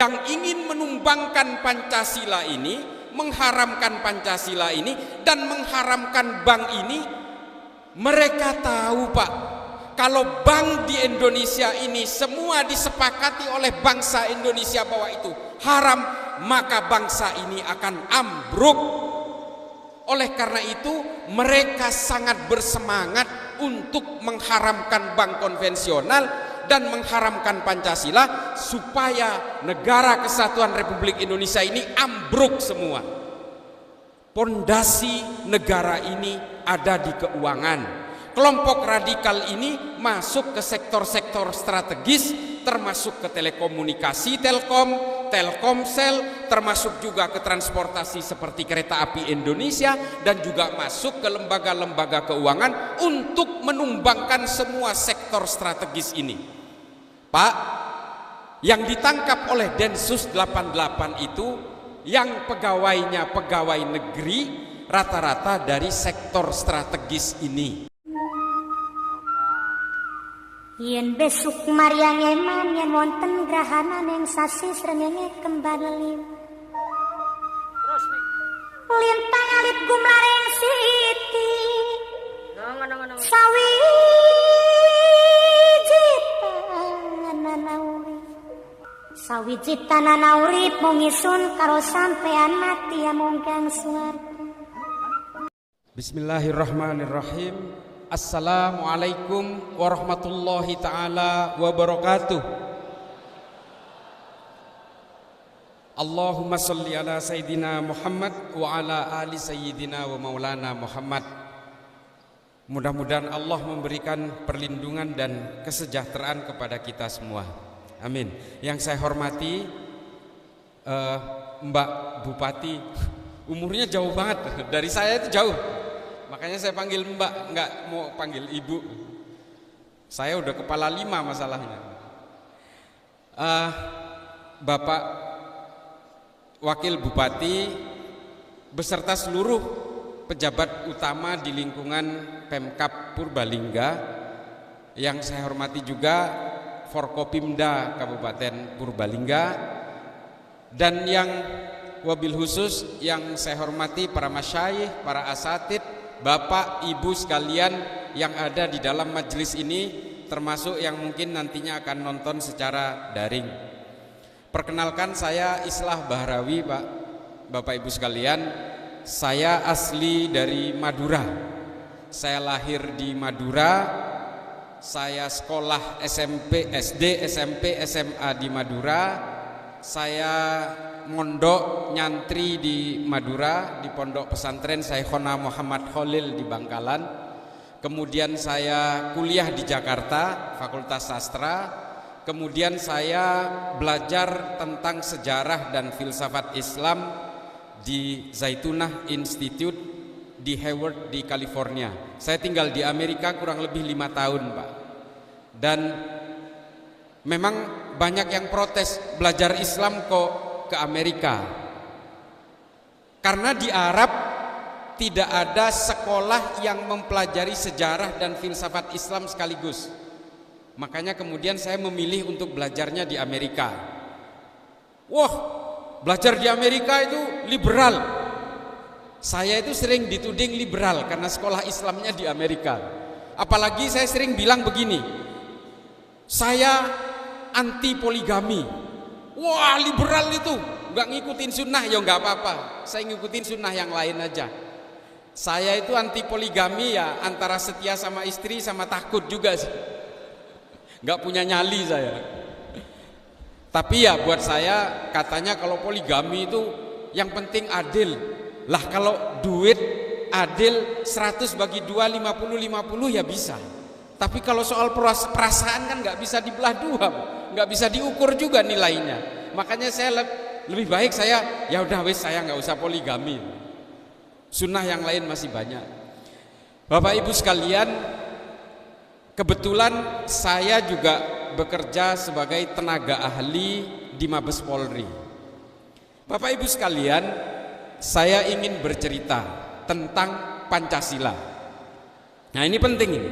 yang ingin menumbangkan Pancasila ini, mengharamkan Pancasila ini dan mengharamkan bank ini, mereka tahu Pak, kalau bank di Indonesia ini semua disepakati oleh bangsa Indonesia bahwa itu haram, maka bangsa ini akan ambruk. Oleh karena itu mereka sangat bersemangat untuk mengharamkan bank konvensional dan mengharamkan Pancasila supaya negara kesatuan Republik Indonesia ini ambruk semua. Pondasi negara ini ada di keuangan. Kelompok radikal ini masuk ke sektor-sektor strategis, termasuk ke telekomunikasi, Telkomsel, termasuk juga ke transportasi seperti kereta api Indonesia, dan juga masuk ke lembaga-lembaga keuangan untuk menumbangkan semua sektor strategis ini. Pak, yang ditangkap oleh Densus 88 itu yang pegawainya pegawai negeri rata-rata dari sektor strategis ini. Yen besuk Maryang eman yen wonten grahana ning sasi srengenge kembar liu. Terus nih. Lintang alit gumlareng siti. Ngono. Sawi Sawiji tanana urip mung isun karo sampean mati amung kang swarga. Bismillahirrahmanirrahim. Assalamualaikum warahmatullahi taala wabarakatuh. Allahumma sholli ala sayyidina Muhammad wa ala ali sayyidina wa maulana Muhammad. Mudah-mudahan Allah memberikan perlindungan dan kesejahteraan kepada kita semua. Amin. Yang saya hormati Mbak Bupati, umurnya jauh banget, dari saya itu jauh, makanya saya panggil Mbak, nggak mau panggil Ibu. Saya udah kepala 5 masalahnya. Bapak Wakil Bupati beserta seluruh pejabat utama di lingkungan Pemkab Purbalingga, yang saya hormati juga Forkopimda Kabupaten Purbalingga, dan yang wabil khusus yang saya hormati para masyayikh, para asatid, Bapak Ibu sekalian yang ada di dalam majelis ini, termasuk yang mungkin nantinya akan nonton secara daring. Perkenalkan, saya Islah Bahrawi, Pak, Bapak Ibu sekalian. Saya asli dari Madura. Saya lahir di Madura. Saya sekolah SMP, SD, SMP, SMA di Madura. Saya mondok nyantri di Madura di Pondok Pesantren Syekhona Muhammad Khalil di Bangkalan. Kemudian saya kuliah di Jakarta, Fakultas Sastra. Kemudian saya belajar tentang sejarah dan filsafat Islam di Zaitunah Institute di Hayward di California. Saya tinggal di Amerika kurang lebih 5 tahun, Pak. Dan memang banyak yang protes belajar Islam kok ke Amerika, karena di Arab tidak ada sekolah yang mempelajari sejarah dan filsafat Islam sekaligus. Makanya kemudian saya memilih untuk belajarnya di Amerika. Wah, belajar di Amerika itu liberal. Saya itu sering dituding liberal karena sekolah Islamnya di Amerika. Apalagi saya sering bilang begini, saya anti poligami. Wah, liberal itu nggak ngikutin sunnah, ya nggak apa-apa, saya ngikutin sunnah yang lain aja. Saya itu anti poligami ya, antara setia sama istri sama takut juga sih. Nggak punya nyali saya. Tapi ya buat saya katanya kalau poligami itu yang penting adil. Lah kalau duit adil 100 bagi 2 50-50 ya bisa. Tapi kalau soal perasaan kan nggak bisa dibelah dua, nggak bisa diukur juga nilainya. Makanya saya lebih baik saya ya udah wes, saya nggak usah poligami. Sunnah yang lain masih banyak. Bapak Ibu sekalian, kebetulan saya juga bekerja sebagai tenaga ahli di Mabes Polri. Bapak Ibu sekalian, saya ingin bercerita tentang Pancasila. Nah, ini penting ini.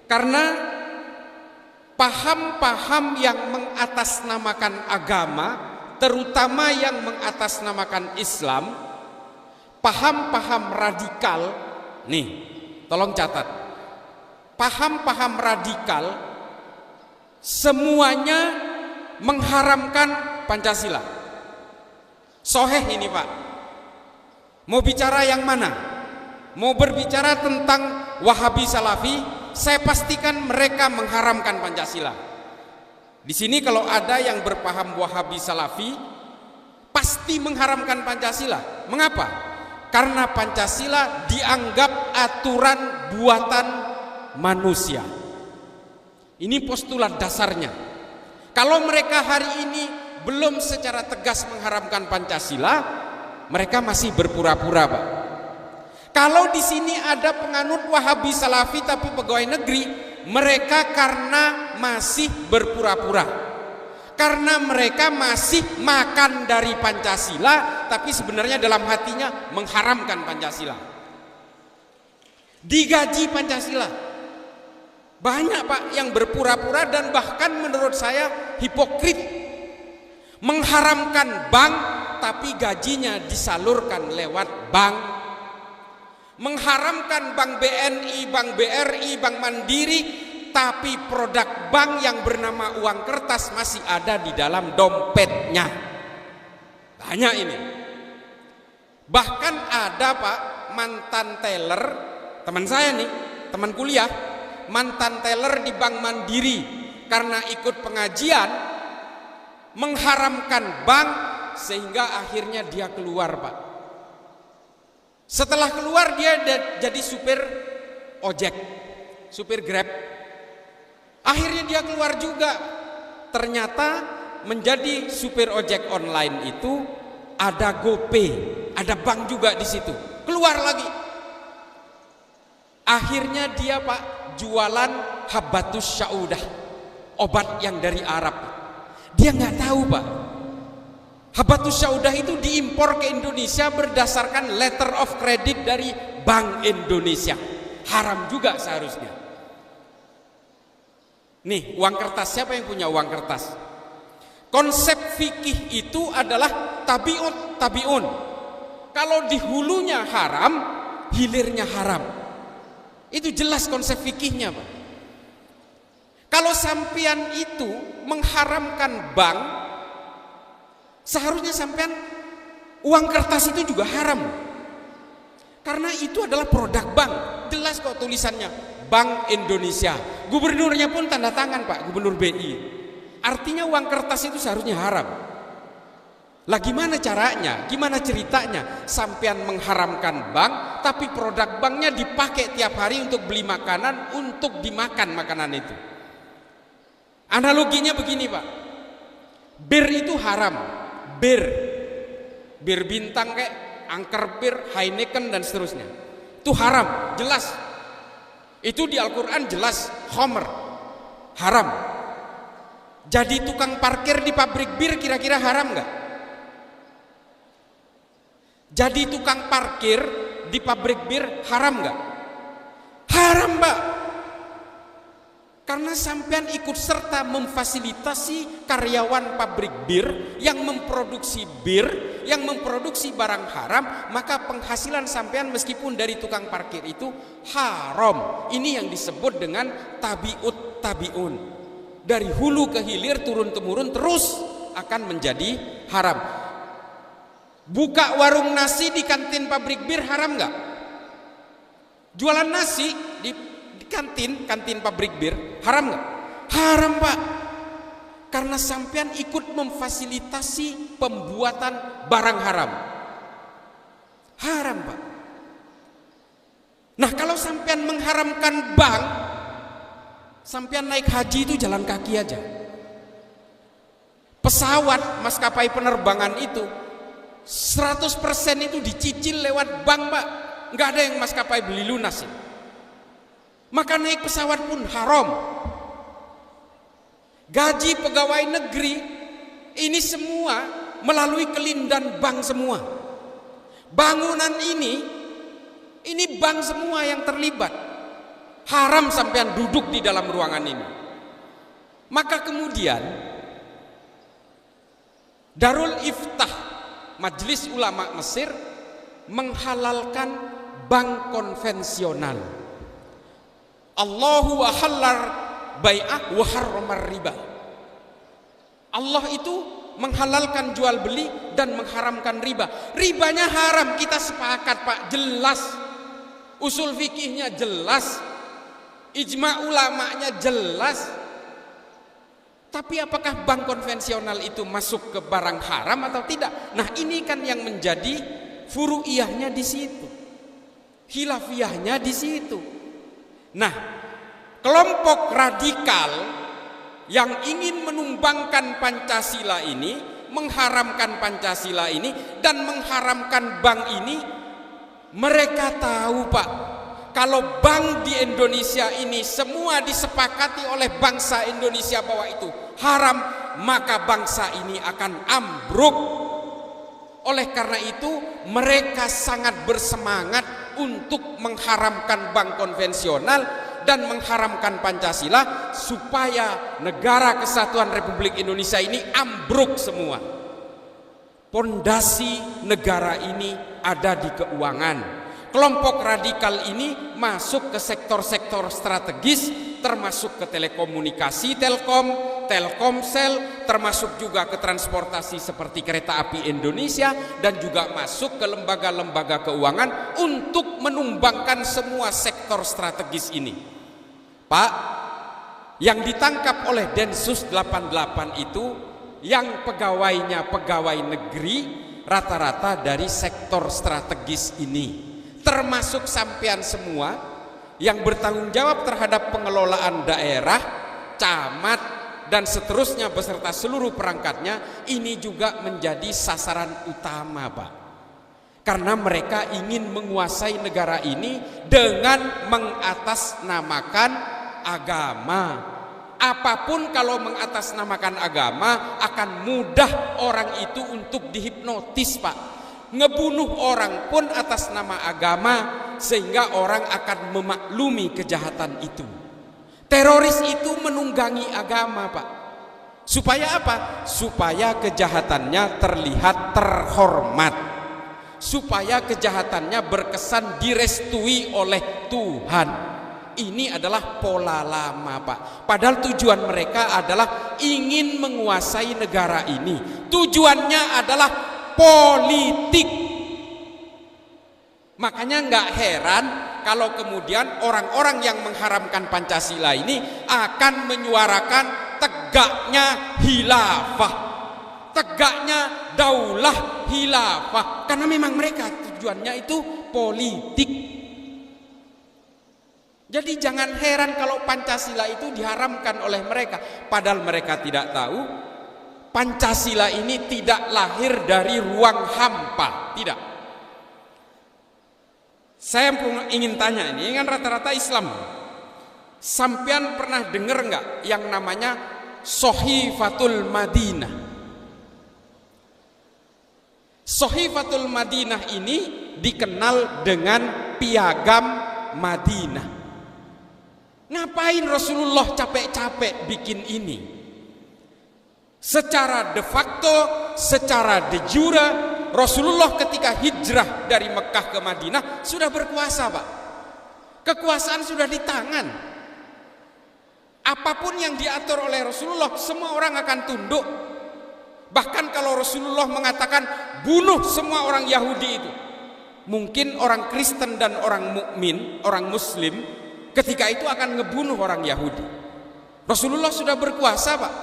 Karena paham-paham yang mengatasnamakan agama, terutama yang mengatasnamakan Islam, paham-paham radikal, nih, tolong catat, paham-paham radikal semuanya mengharamkan Pancasila. Soheh ini Pak. Mau bicara yang mana? Mau berbicara tentang Wahabi Salafi, saya pastikan mereka mengharamkan Pancasila. Di sini kalau ada yang berpaham Wahabi Salafi, pasti mengharamkan Pancasila. Mengapa? Karena Pancasila dianggap aturan buatan manusia. Ini postulat dasarnya. Kalau mereka hari ini belum secara tegas mengharamkan Pancasila, mereka masih berpura-pura, Pak. Kalau di sini ada penganut Wahabi Salafi tapi pegawai negeri, mereka karena masih berpura-pura. Karena mereka masih makan dari Pancasila, tapi sebenarnya dalam hatinya mengharamkan Pancasila. Digaji Pancasila. Banyak Pak yang berpura-pura dan bahkan menurut saya hipokrit. Mengharamkan bank tapi gajinya disalurkan lewat bank. Mengharamkan bank BNI, bank BRI, bank Mandiri, tapi produk bank yang bernama uang kertas masih ada di dalam dompetnya. Banyak ini. Bahkan ada Pak mantan teller, teman saya nih, teman kuliah, mantan teller di bank Mandiri karena ikut pengajian mengharamkan bank sehingga akhirnya dia keluar Pak. Setelah keluar dia jadi supir ojek, supir Grab. Akhirnya dia keluar juga. Ternyata menjadi supir ojek online itu ada GoPay, ada bank juga di situ. Keluar lagi. Akhirnya dia Pak jualan Habbatus Saudah, obat yang dari Arab. Dia nggak tahu Pak. Habbatus Saudah itu diimpor ke Indonesia berdasarkan letter of credit dari Bank Indonesia. Haram juga seharusnya. Nih, uang kertas, siapa yang punya uang kertas? Konsep fikih itu adalah tabiun. Kalau di hulunya haram, hilirnya haram. Itu jelas konsep fikihnya, Pak. Kalau sampean itu mengharamkan bank, seharusnya sampean uang kertas itu juga haram. Karena itu adalah produk bank. Jelas kok tulisannya Bank Indonesia. Gubernurnya pun tanda tangan Pak, Gubernur BI. Artinya uang kertas itu seharusnya haram. Lah gimana caranya? Gimana ceritanya? Sampean mengharamkan bank, tapi produk banknya dipakai tiap hari untuk beli makanan, untuk dimakan makanan itu. Analoginya begini Pak. Bir itu haram. Bir bintang kayak Angker Bir, Heineken dan seterusnya. Itu haram, jelas. Itu di Al-Quran jelas, khomer, haram. Jadi tukang parkir di pabrik bir kira-kira haram nggak? Jadi tukang parkir di pabrik bir haram nggak? Haram Pak. Karena sampean ikut serta memfasilitasi karyawan pabrik bir yang memproduksi bir, yang memproduksi barang haram, maka penghasilan sampean meskipun dari tukang parkir itu haram. Ini yang disebut dengan tabiun. Dari hulu ke hilir, turun temurun terus akan menjadi haram. Buka warung nasi di kantin pabrik bir haram nggak? Jualan nasi di kantin pabrik bir haram nggak? Haram Pak. Karena sampean ikut memfasilitasi pembuatan barang haram. Haram Pak. Nah kalau sampean mengharamkan bank, sampean naik haji itu jalan kaki aja. Pesawat maskapai penerbangan itu 100% itu dicicil lewat bank Pak. Nggak ada yang maskapai beli lunas ya. Maka naik pesawat pun haram. Gaji pegawai negeri ini semua melalui kelindan bank semua. Bangunan ini bank semua yang terlibat. Haram sampean duduk di dalam ruangan ini. Maka kemudian Darul Iftah, Majelis Ulama Mesir, menghalalkan bank konvensional. Allahu ahallar bai'ah wa harramar riba. Allah itu menghalalkan jual beli dan mengharamkan riba. Ribanya haram, kita sepakat Pak, jelas. Usul fikihnya jelas, ijma ulamanya jelas. Tapi apakah bank konvensional itu masuk ke barang haram atau tidak? Nah, ini kan yang menjadi furu'iyahnya di situ, khilafiyahnya di situ. Nah, kelompok radikal yang ingin menumbangkan Pancasila ini, mengharamkan Pancasila ini dan mengharamkan bank ini, mereka tahu Pak, kalau bank di Indonesia ini semua disepakati oleh bangsa Indonesia bahwa itu haram, maka bangsa ini akan ambruk. Oleh karena itu mereka sangat bersemangat untuk mengharamkan bank konvensional dan mengharamkan Pancasila supaya negara kesatuan Republik Indonesia ini ambruk semua. Pondasi negara ini ada di keuangan. Kelompok radikal ini masuk ke sektor-sektor strategis, termasuk ke telekomunikasi, Telkomsel, termasuk juga ke transportasi seperti kereta api Indonesia, dan juga masuk ke lembaga-lembaga keuangan untuk menumbangkan semua sektor strategis ini. Pak, yang ditangkap oleh Densus 88 itu yang pegawainya pegawai negeri rata-rata dari sektor strategis ini, termasuk sampean semua yang bertanggung jawab terhadap pengelolaan daerah, camat dan seterusnya beserta seluruh perangkatnya. Ini juga menjadi sasaran utama Pak, karena mereka ingin menguasai negara ini dengan mengatasnamakan agama. Apapun kalau mengatasnamakan agama akan mudah orang itu untuk dihipnotis Pak. Ngebunuh orang pun atas nama agama, sehingga orang akan memaklumi kejahatan itu. Teroris itu menunggangi agama Pak. Supaya apa? Supaya kejahatannya terlihat terhormat, supaya kejahatannya berkesan direstui oleh Tuhan. Ini adalah pola lama Pak. Padahal tujuan mereka adalah ingin menguasai negara ini. Tujuannya adalah politik. Makanya nggak heran kalau kemudian orang-orang yang mengharamkan Pancasila ini akan menyuarakan tegaknya khilafah, tegaknya daulah khilafah, karena memang mereka tujuannya itu politik. Jadi jangan heran kalau Pancasila itu diharamkan oleh mereka, padahal mereka tidak tahu Pancasila ini tidak lahir dari ruang hampa, tidak. Saya ingin tanya, ini kan rata-rata Islam. Sampean pernah dengar nggak yang namanya Sohifatul Madinah? Sohifatul Madinah ini dikenal dengan Piagam Madinah. Ngapain Rasulullah capek-capek bikin ini? Secara de facto, secara de jure, Rasulullah ketika hijrah dari Mekah ke Madinah sudah berkuasa Pak. Kekuasaan sudah di tangan. Apapun yang diatur oleh Rasulullah, semua orang akan tunduk. Bahkan kalau Rasulullah mengatakan bunuh semua orang Yahudi itu, mungkin orang Kristen dan orang mukmin, orang Muslim ketika itu akan ngebunuh orang Yahudi. Rasulullah sudah berkuasa Pak,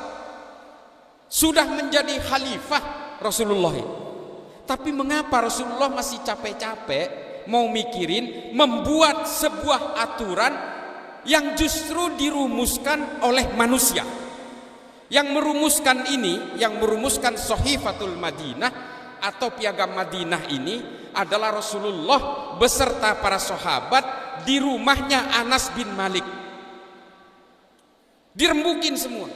sudah menjadi khalifah Rasulullah. Tapi mengapa Rasulullah masih capek-capek mau mikirin membuat sebuah aturan yang justru dirumuskan oleh manusia? Yang merumuskan ini, yang merumuskan Sohifatul Madinah atau Piagam Madinah ini adalah Rasulullah beserta para sahabat di rumahnya Anas bin Malik. Dirembukin semua.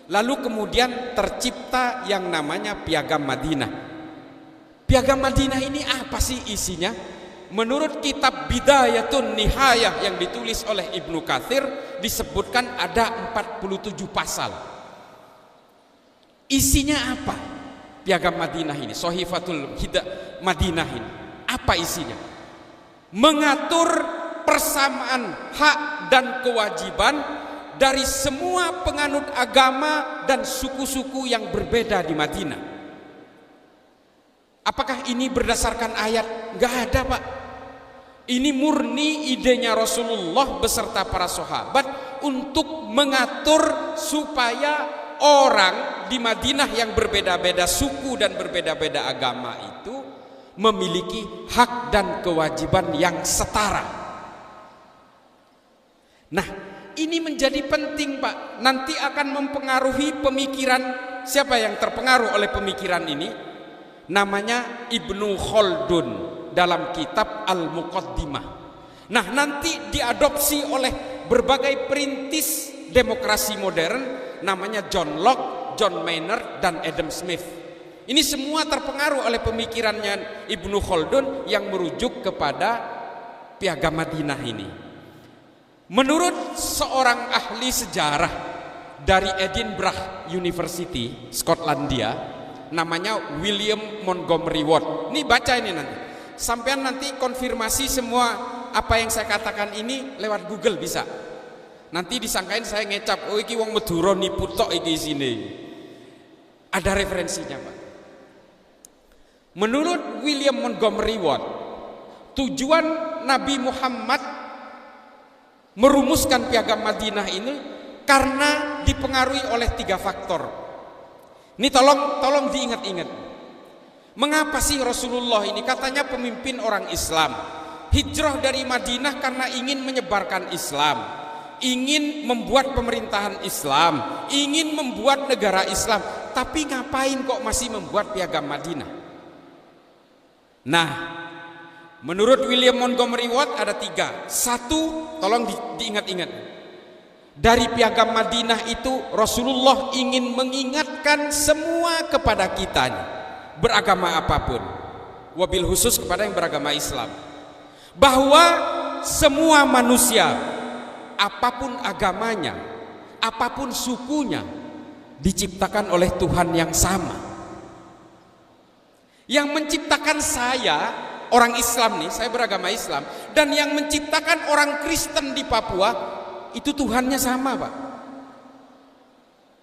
Lalu kemudian tercipta yang namanya Piagam Madinah. Piagam Madinah ini apa sih isinya? Menurut kitab Bidayatun Nihayah yang ditulis oleh Ibnu Katsir disebutkan ada 47 pasal. Isinya apa? Piagam Madinah ini, Sahifatul Madinah ini. Apa isinya? Mengatur persamaan hak dan kewajiban dari semua penganut agama dan suku-suku yang berbeda di Madinah. Apakah ini berdasarkan ayat? Enggak ada, Pak. Ini murni idenya Rasulullah beserta para sahabat untuk mengatur supaya orang di Madinah yang berbeda-beda suku dan berbeda-beda agama itu memiliki hak dan kewajiban yang setara. Nah, ini menjadi penting, Pak. Nanti akan mempengaruhi pemikiran. Siapa yang terpengaruh oleh pemikiran ini? Namanya Ibnu Khaldun dalam kitab Al-Muqaddimah. Nah, nanti diadopsi oleh berbagai perintis demokrasi modern, namanya John Locke, John Maynard, dan Adam Smith. Ini semua terpengaruh oleh pemikirannya Ibnu Khaldun yang merujuk kepada Piagam Madinah ini. Menurut seorang ahli sejarah dari Edinburgh University, Skotlandia, namanya William Montgomery Watt. Ini baca ini nanti. Sampean nanti konfirmasi semua apa yang saya katakan ini lewat Google bisa. Nanti disangkain saya ngecap, oh iki wong Madura nipu tok iki sini. Ada referensinya, Pak. Menurut William Montgomery Watt, tujuan Nabi Muhammad merumuskan Piagam Madinah ini karena dipengaruhi oleh 3 faktor. Ini tolong diingat-ingat. Mengapa sih Rasulullah ini katanya pemimpin orang Islam, hijrah dari Madinah karena ingin menyebarkan Islam, ingin membuat pemerintahan Islam, ingin membuat negara Islam, tapi ngapain kok masih membuat Piagam Madinah? Nah, menurut William Montgomery Watt ada 3. 1, tolong diingat-ingat. Dari Piagam Madinah itu Rasulullah ingin mengingatkan semua kepada kita, beragama apapun, wabil khusus kepada yang beragama Islam, bahwa semua manusia apapun agamanya, apapun sukunya, diciptakan oleh Tuhan yang sama. Yang menciptakan saya, orang Islam nih, saya beragama Islam, dan yang menciptakan orang Kristen di Papua, itu Tuhannya sama, Pak.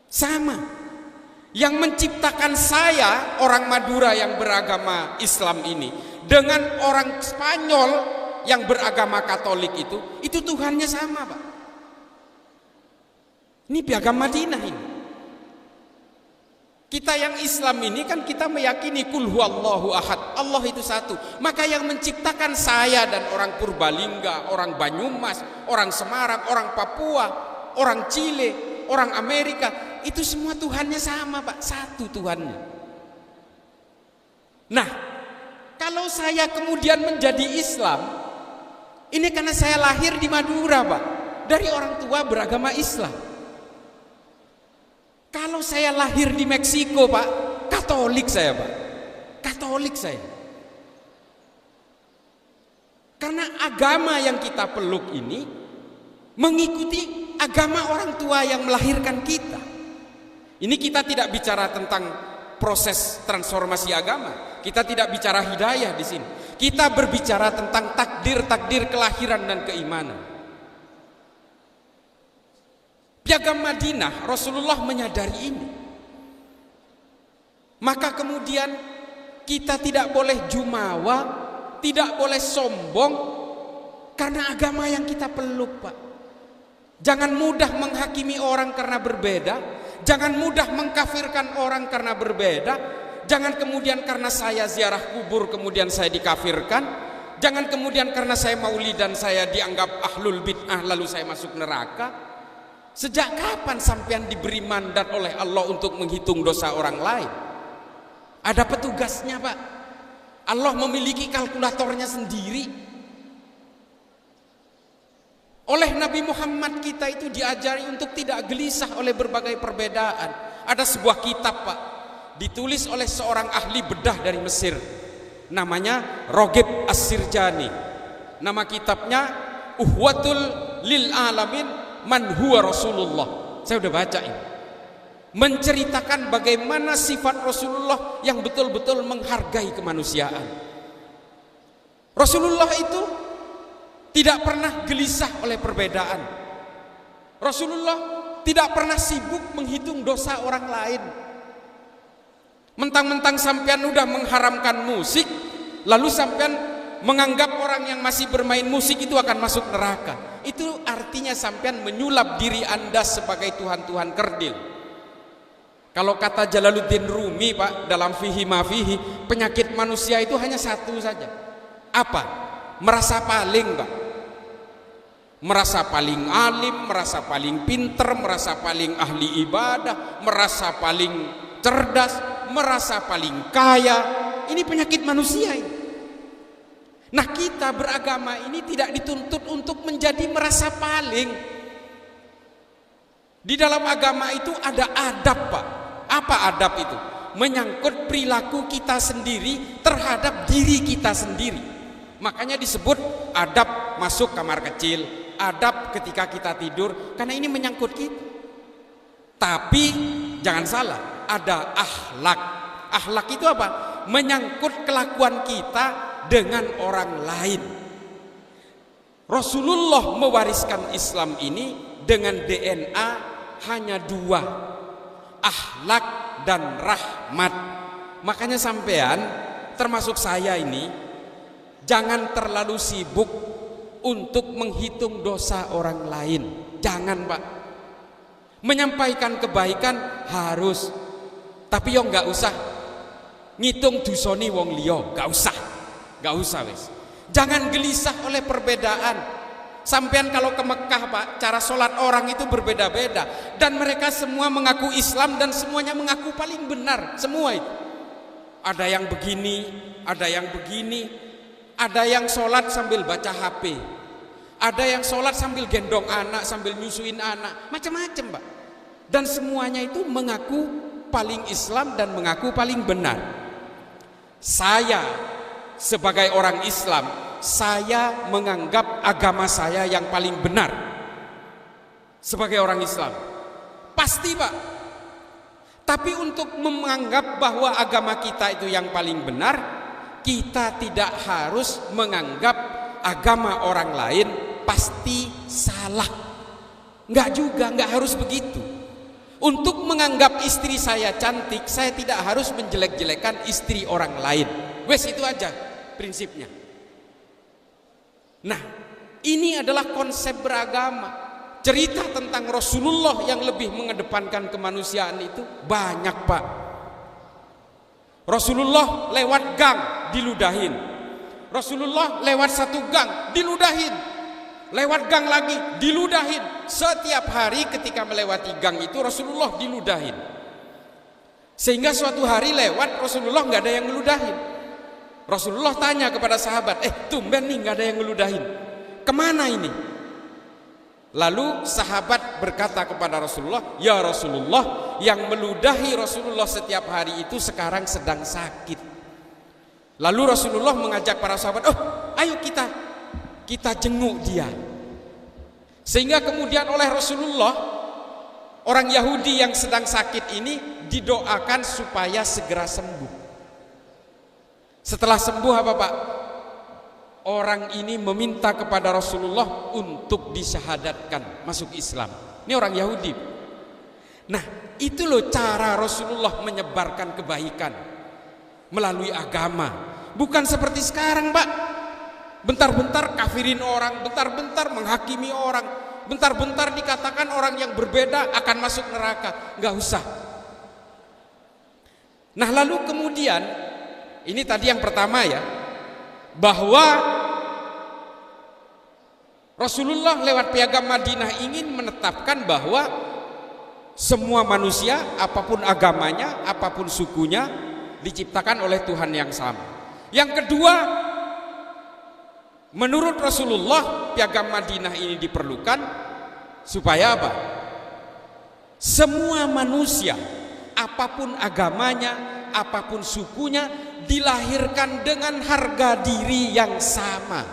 Sama. Yang menciptakan saya, orang Madura yang beragama Islam ini, dengan orang Spanyol yang beragama Katolik itu Tuhannya sama, Pak. Ini Piagam Madinah ini. Kita yang Islam ini kan kita meyakini kul huwallahu ahad, Allah itu satu. Maka yang menciptakan saya dan orang Purbalingga, orang Banyumas, orang Semarang, orang Papua, orang Chile, orang Amerika, itu semua Tuhannya sama, Pak, satu Tuhannya. Nah, kalau saya kemudian menjadi Islam, ini karena saya lahir di Madura, Pak, dari orang tua beragama Islam. Kalau saya lahir di Meksiko, Pak, Katolik saya, Pak. Katolik saya. Karena agama yang kita peluk ini mengikuti agama orang tua yang melahirkan kita. Ini kita tidak bicara tentang proses transformasi agama. Kita tidak bicara hidayah di sini. Kita berbicara tentang takdir-takdir kelahiran dan keimanan. Piagam Madinah, Rasulullah menyadari ini. Maka kemudian kita tidak boleh jumawa, tidak boleh sombong karena agama yang kita peluk, Pak. Jangan mudah menghakimi orang karena berbeda. Jangan mudah mengkafirkan orang karena berbeda. Jangan kemudian karena saya ziarah kubur kemudian saya dikafirkan. Jangan kemudian karena saya maulidan saya dianggap ahlul bid'ah lalu saya masuk neraka. Sejak kapan sampean diberi mandat oleh Allah untuk menghitung dosa orang lain? Ada petugasnya, Pak. Allah memiliki kalkulatornya sendiri. Oleh Nabi Muhammad kita itu diajari untuk tidak gelisah oleh berbagai perbedaan. Ada sebuah kitab, Pak, ditulis oleh seorang ahli bedah dari Mesir, namanya Rogib As-Sirjani. Nama kitabnya Uhwatul Lil Alamin Man Huwa Rasulullah. Saya udah baca ini, menceritakan bagaimana sifat Rasulullah yang betul-betul menghargai kemanusiaan. Rasulullah itu tidak pernah gelisah oleh perbedaan. Rasulullah tidak pernah sibuk menghitung dosa orang lain. Mentang-mentang sampean udah mengharamkan musik, lalu sampean menganggap orang yang masih bermain musik itu akan masuk neraka. Itu artinya sampean menyulap diri Anda sebagai Tuhan-Tuhan kerdil. Kalau kata Jalaluddin Rumi, Pak, dalam Fihi Ma Fihi, penyakit manusia itu hanya satu saja. Apa? Merasa paling, Pak. Merasa paling alim, merasa paling pinter, merasa paling ahli ibadah, merasa paling cerdas, merasa paling kaya. Ini penyakit manusia ini. Nah, kita beragama ini tidak dituntut untuk menjadi merasa paling. Di dalam agama itu ada adab, Pak. Apa adab itu? Menyangkut perilaku kita sendiri terhadap diri kita sendiri. Makanya disebut adab masuk kamar kecil, adab ketika kita tidur, karena ini menyangkut kita. Tapi jangan salah, ada akhlak. Akhlak itu apa? Menyangkut kelakuan kita dengan orang lain. Rasulullah mewariskan Islam ini dengan DNA hanya dua, akhlak dan rahmat. Makanya sampean, termasuk saya ini, jangan terlalu sibuk untuk menghitung dosa orang lain. Jangan, Pak. Menyampaikan kebaikan harus, tapi yo nggak usah ngitung dusoni wong liya, nggak usah wes. Jangan gelisah oleh perbedaan. Sampean kalau ke Mekah, Pak, cara sholat orang itu berbeda-beda, dan mereka semua mengaku Islam dan semuanya mengaku paling benar, semua itu. Ada yang begini, ada yang begini, ada yang sholat sambil baca HP, ada yang sholat sambil gendong anak, sambil nyusuin anak, macam-macam, Pak. Dan semuanya itu mengaku paling Islam dan mengaku paling benar. Saya sebagai orang Islam, saya menganggap agama saya yang paling benar. Sebagai orang Islam pasti, Pak. Tapi untuk menganggap bahwa agama kita itu yang paling benar, kita tidak harus menganggap agama orang lain pasti salah. Enggak juga, enggak harus begitu. Untuk menganggap istri saya cantik, saya tidak harus menjelek-jelekan istri orang lain. Wes, itu aja prinsipnya. Nah, ini adalah konsep beragama. Cerita tentang Rasulullah yang lebih mengedepankan kemanusiaan itu banyak, Pak. Rasulullah lewat gang diludahin, Rasulullah lewat satu gang diludahin, lewat gang lagi diludahin. Setiap hari ketika melewati gang itu Rasulullah diludahin. Sehingga suatu hari lewat, Rasulullah nggak ada yang ngeludahin. Rasulullah tanya kepada sahabat, tumben nih nggak ada yang ngeludahin, kemana ini? Lalu sahabat berkata kepada Rasulullah, ya Rasulullah, yang meludahi Rasulullah setiap hari itu sekarang sedang sakit. Lalu Rasulullah mengajak para sahabat, ayo kita jenguk dia. Sehingga kemudian oleh Rasulullah, orang Yahudi yang sedang sakit ini didoakan supaya segera sembuh. Setelah sembuh apa, Pak? Orang ini meminta kepada Rasulullah untuk disyahadatkan masuk Islam. Ini orang Yahudi. Nah, itu loh cara Rasulullah menyebarkan kebaikan melalui agama. Bukan seperti sekarang, Pak. Bentar-bentar kafirin orang, bentar-bentar menghakimi orang, bentar-bentar dikatakan orang yang berbeda akan masuk neraka. Nggak usah. Nah, lalu kemudian, ini tadi yang pertama ya, bahwa Rasulullah lewat piagam Madinah ingin menetapkan bahwa semua manusia, apapun agamanya, apapun sukunya, diciptakan oleh Tuhan yang sama. Yang kedua, menurut Rasulullah, piagam Madinah ini diperlukan supaya apa? Semua manusia, apapun agamanya, apapun sukunya, dilahirkan dengan harga diri yang sama.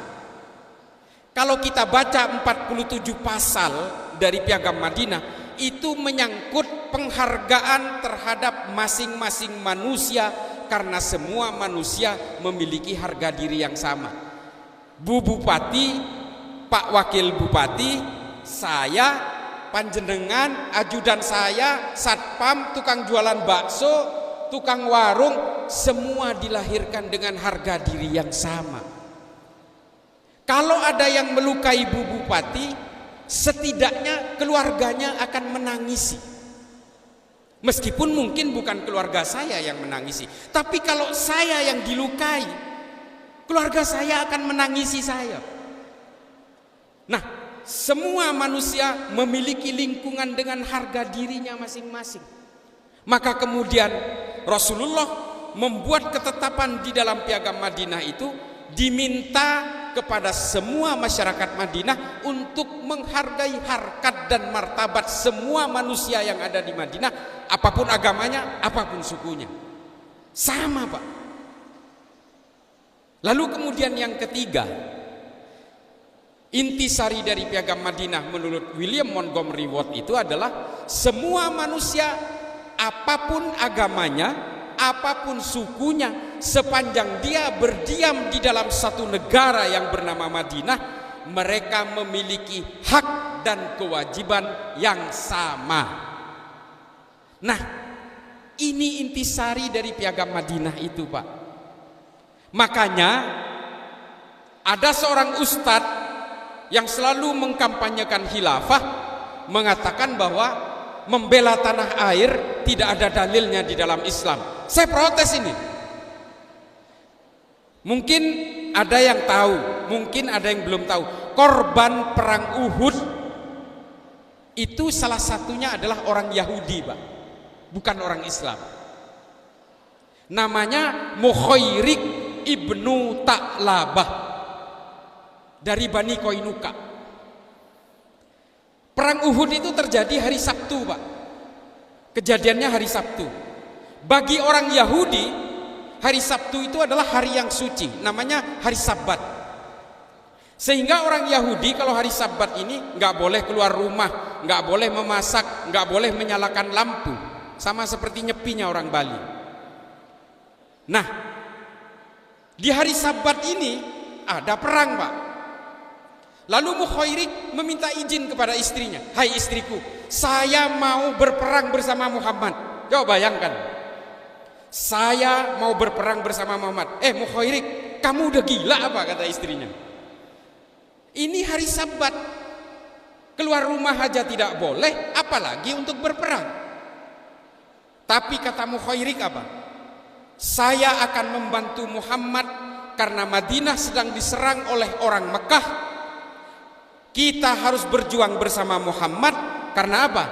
Kalau kita baca 47 pasal dari Piagam Madinah, itu menyangkut penghargaan terhadap masing-masing manusia, karena semua manusia memiliki harga diri yang sama. Bu Bupati, Pak Wakil Bupati, saya, panjenengan, ajudan saya, satpam, tukang jualan bakso, tukang warung, semua dilahirkan dengan harga diri yang sama. Kalau ada yang melukai Bu Bupati, setidaknya keluarganya akan menangisi. Meskipun mungkin bukan keluarga saya yang menangisi, tapi kalau saya yang dilukai, keluarga saya akan menangisi saya. Nah, semua manusia memiliki lingkungan dengan harga dirinya masing-masing. Maka kemudian Rasulullah membuat ketetapan di dalam Piagam Madinah itu, diminta kepada semua masyarakat Madinah untuk menghargai harkat dan martabat semua manusia yang ada di Madinah, apapun agamanya, apapun sukunya. Sama, Pak. Lalu kemudian yang ketiga, intisari dari Piagam Madinah menurut William Montgomery Watt itu adalah semua manusia, apapun agamanya, apapun sukunya, sepanjang dia berdiam di dalam satu negara yang bernama Madinah, mereka memiliki hak dan kewajiban yang sama. Nah, ini intisari dari Piagam Madinah itu, Pak. Makanya ada seorang ustadz yang selalu mengkampanyekan khilafah mengatakan bahwa membela tanah air tidak ada dalilnya di dalam Islam. Saya protes ini. Mungkin ada yang tahu, mungkin ada yang belum tahu. Korban perang Uhud itu salah satunya adalah orang Yahudi, Pak, bukan orang Islam. Namanya Mukhairik ibnu Ta'labah dari Bani Koinuka. Perang Uhud itu terjadi hari Sabtu, Pak. Kejadiannya hari Sabtu. Bagi orang Yahudi, hari Sabtu itu adalah hari yang suci, namanya hari Sabat. Sehingga orang Yahudi kalau hari Sabat ini nggak boleh keluar rumah, nggak boleh memasak, nggak boleh menyalakan lampu, sama seperti nyepinya orang Bali. Nah, di hari Sabat ini ada perang, Pak. Lalu Mukhairik meminta izin kepada istrinya, "Hai istriku, saya mau berperang bersama Muhammad." Coba bayangkan, saya mau berperang bersama Muhammad. Mukhairik, kamu udah gila apa? Kata istrinya. Ini hari Sabat, keluar rumah aja tidak boleh, apalagi untuk berperang. Tapi kata Mukhairik apa? Saya akan membantu Muhammad karena Madinah sedang diserang oleh orang Mekah. Kita harus berjuang bersama Muhammad. Karena apa?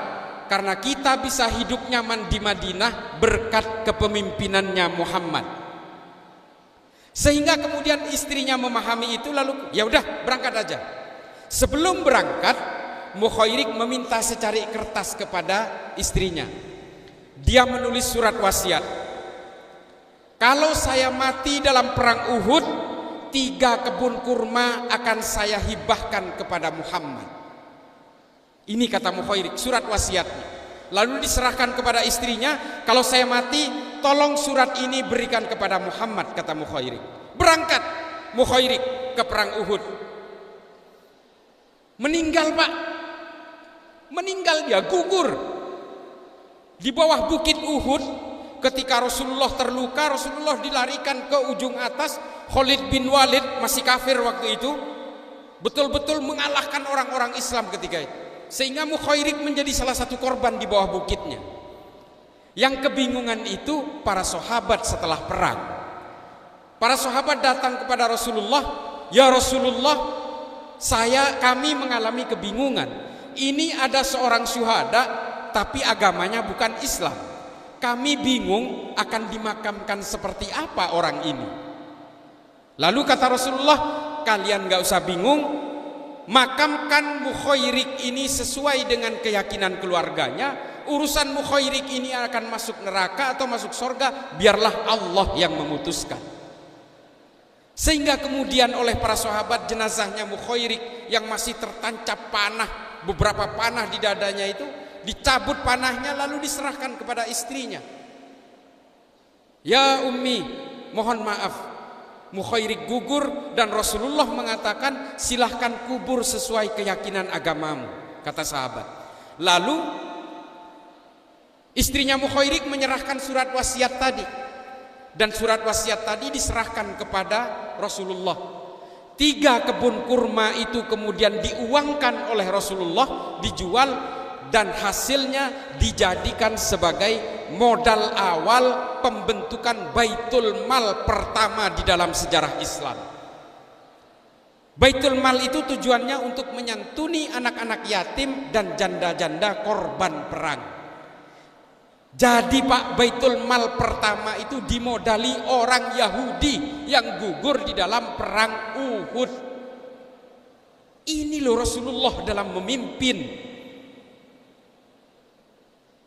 Karena kita bisa hidup nyaman di Madinah berkat kepemimpinannya Muhammad. Sehingga kemudian istrinya memahami itu, lalu ya udah berangkat aja. Sebelum berangkat, Mukhairik meminta secari kertas kepada istrinya. Dia menulis surat wasiat. Kalau saya mati dalam perang Uhud, 3 kebun kurma akan saya hibahkan kepada Muhammad. Ini kata Mukhairik, surat wasiatnya. Lalu diserahkan kepada istrinya, kalau saya mati, tolong surat ini berikan kepada Muhammad, kata Mukhairik. Berangkat Mukhairik ke perang Uhud. Meninggal, Pak. Meninggal dia, gugur. Di bawah bukit Uhud, ketika Rasulullah terluka, Rasulullah dilarikan ke ujung atas. Khalid bin Walid masih kafir waktu itu, betul-betul mengalahkan orang-orang Islam ketika itu. Sehingga Mukhairik menjadi salah satu korban di bawah bukitnya. Yang kebingungan itu para sahabat setelah perang. Para sahabat datang kepada Rasulullah, "Ya Rasulullah, kami mengalami kebingungan. Ini ada seorang syuhada tapi agamanya bukan Islam. Kami bingung akan dimakamkan seperti apa orang ini." Lalu kata Rasulullah, "Kalian gak usah bingung, makamkan Mukhairik ini sesuai dengan keyakinan keluarganya, urusan Mukhairik ini akan masuk neraka atau masuk surga, biarlah Allah yang memutuskan. Sehingga kemudian oleh para sahabat jenazahnya Mukhairik yang masih tertancap panah, beberapa panah di dadanya itu dicabut panahnya lalu diserahkan kepada istrinya. Ya ummi, mohon maaf, Mukhairik gugur dan Rasulullah mengatakan silahkan kubur sesuai keyakinan agamamu, kata sahabat. Lalu istrinya Mukhairik menyerahkan surat wasiat tadi, dan surat wasiat tadi diserahkan kepada Rasulullah. 3 kebun kurma itu kemudian diuangkan oleh Rasulullah, dijual, dan hasilnya dijadikan sebagai modal awal pembentukan Baitul Mal pertama di dalam sejarah Islam. Baitul Mal itu tujuannya untuk menyantuni anak-anak yatim dan janda-janda korban perang. Jadi Pak, Baitul Mal pertama itu dimodali orang Yahudi yang gugur di dalam perang Uhud. Ini loh Rasulullah dalam memimpin.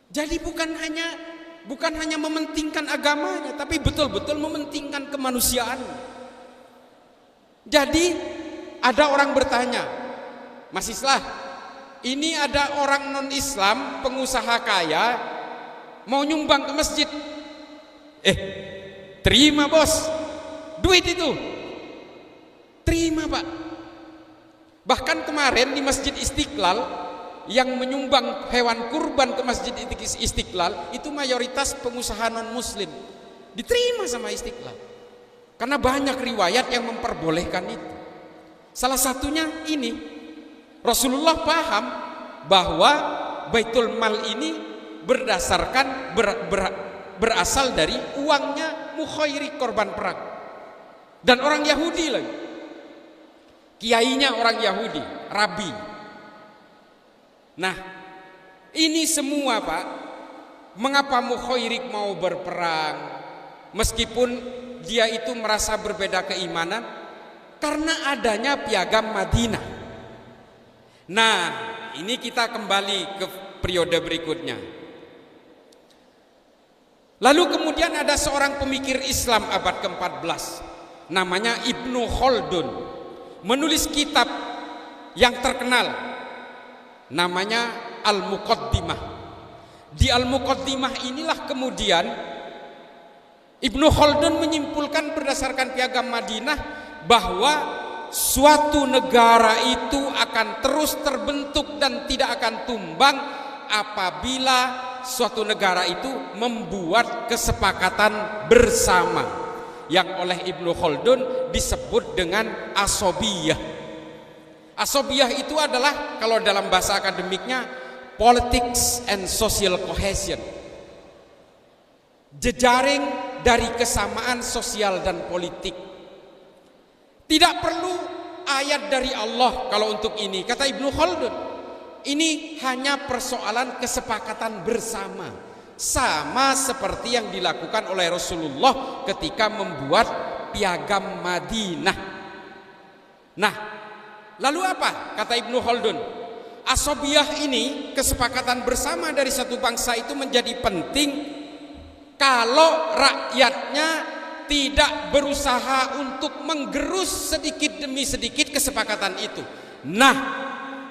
Jadi bukan hanya mementingkan agamanya, tapi betul-betul mementingkan kemanusiaan. Jadi ada orang bertanya, Mas Islah, ini ada orang non-Islam, pengusaha kaya, mau nyumbang ke masjid. Terima bos, duit itu terima Pak. Bahkan kemarin di Masjid Istiqlal, yang menyumbang hewan kurban ke Masjid Istiqlal itu mayoritas pengusaha non-muslim, diterima sama Istiqlal karena banyak riwayat yang memperbolehkan itu. Salah satunya ini, Rasulullah paham bahwa Baitul Mal ini berdasarkan berasal dari uangnya Mukhairik korban perang, dan orang Yahudi lagi, kiainya orang Yahudi, rabi. Nah, ini semua Pak, mengapa Mukhairik mau berperang meskipun dia itu merasa berbeda keimanan? Karena adanya piagam Madinah. Nah, ini kita kembali ke periode berikutnya. Lalu kemudian ada seorang pemikir Islam abad ke-14, namanya Ibnu Khaldun, menulis kitab yang terkenal, namanya Al-Muqaddimah. Di Al-Muqaddimah inilah kemudian Ibnu Khaldun menyimpulkan berdasarkan piagam Madinah bahwa suatu negara itu akan terus terbentuk dan tidak akan tumbang apabila suatu negara itu membuat kesepakatan bersama yang oleh Ibnu Khaldun disebut dengan asobiyah. Asobiyah itu adalah, kalau dalam bahasa akademiknya, politics and social cohesion, jejaring dari kesamaan sosial dan politik. Tidak perlu ayat dari Allah kalau untuk ini, kata Ibnu Khaldun. Ini hanya persoalan kesepakatan bersama, sama seperti yang dilakukan oleh Rasulullah ketika membuat piagam Madinah. Nah, lalu apa kata Ibnu Khaldun? Asobiyah ini, kesepakatan bersama dari satu bangsa itu menjadi penting kalau rakyatnya tidak berusaha untuk menggerus sedikit demi sedikit kesepakatan itu. Nah,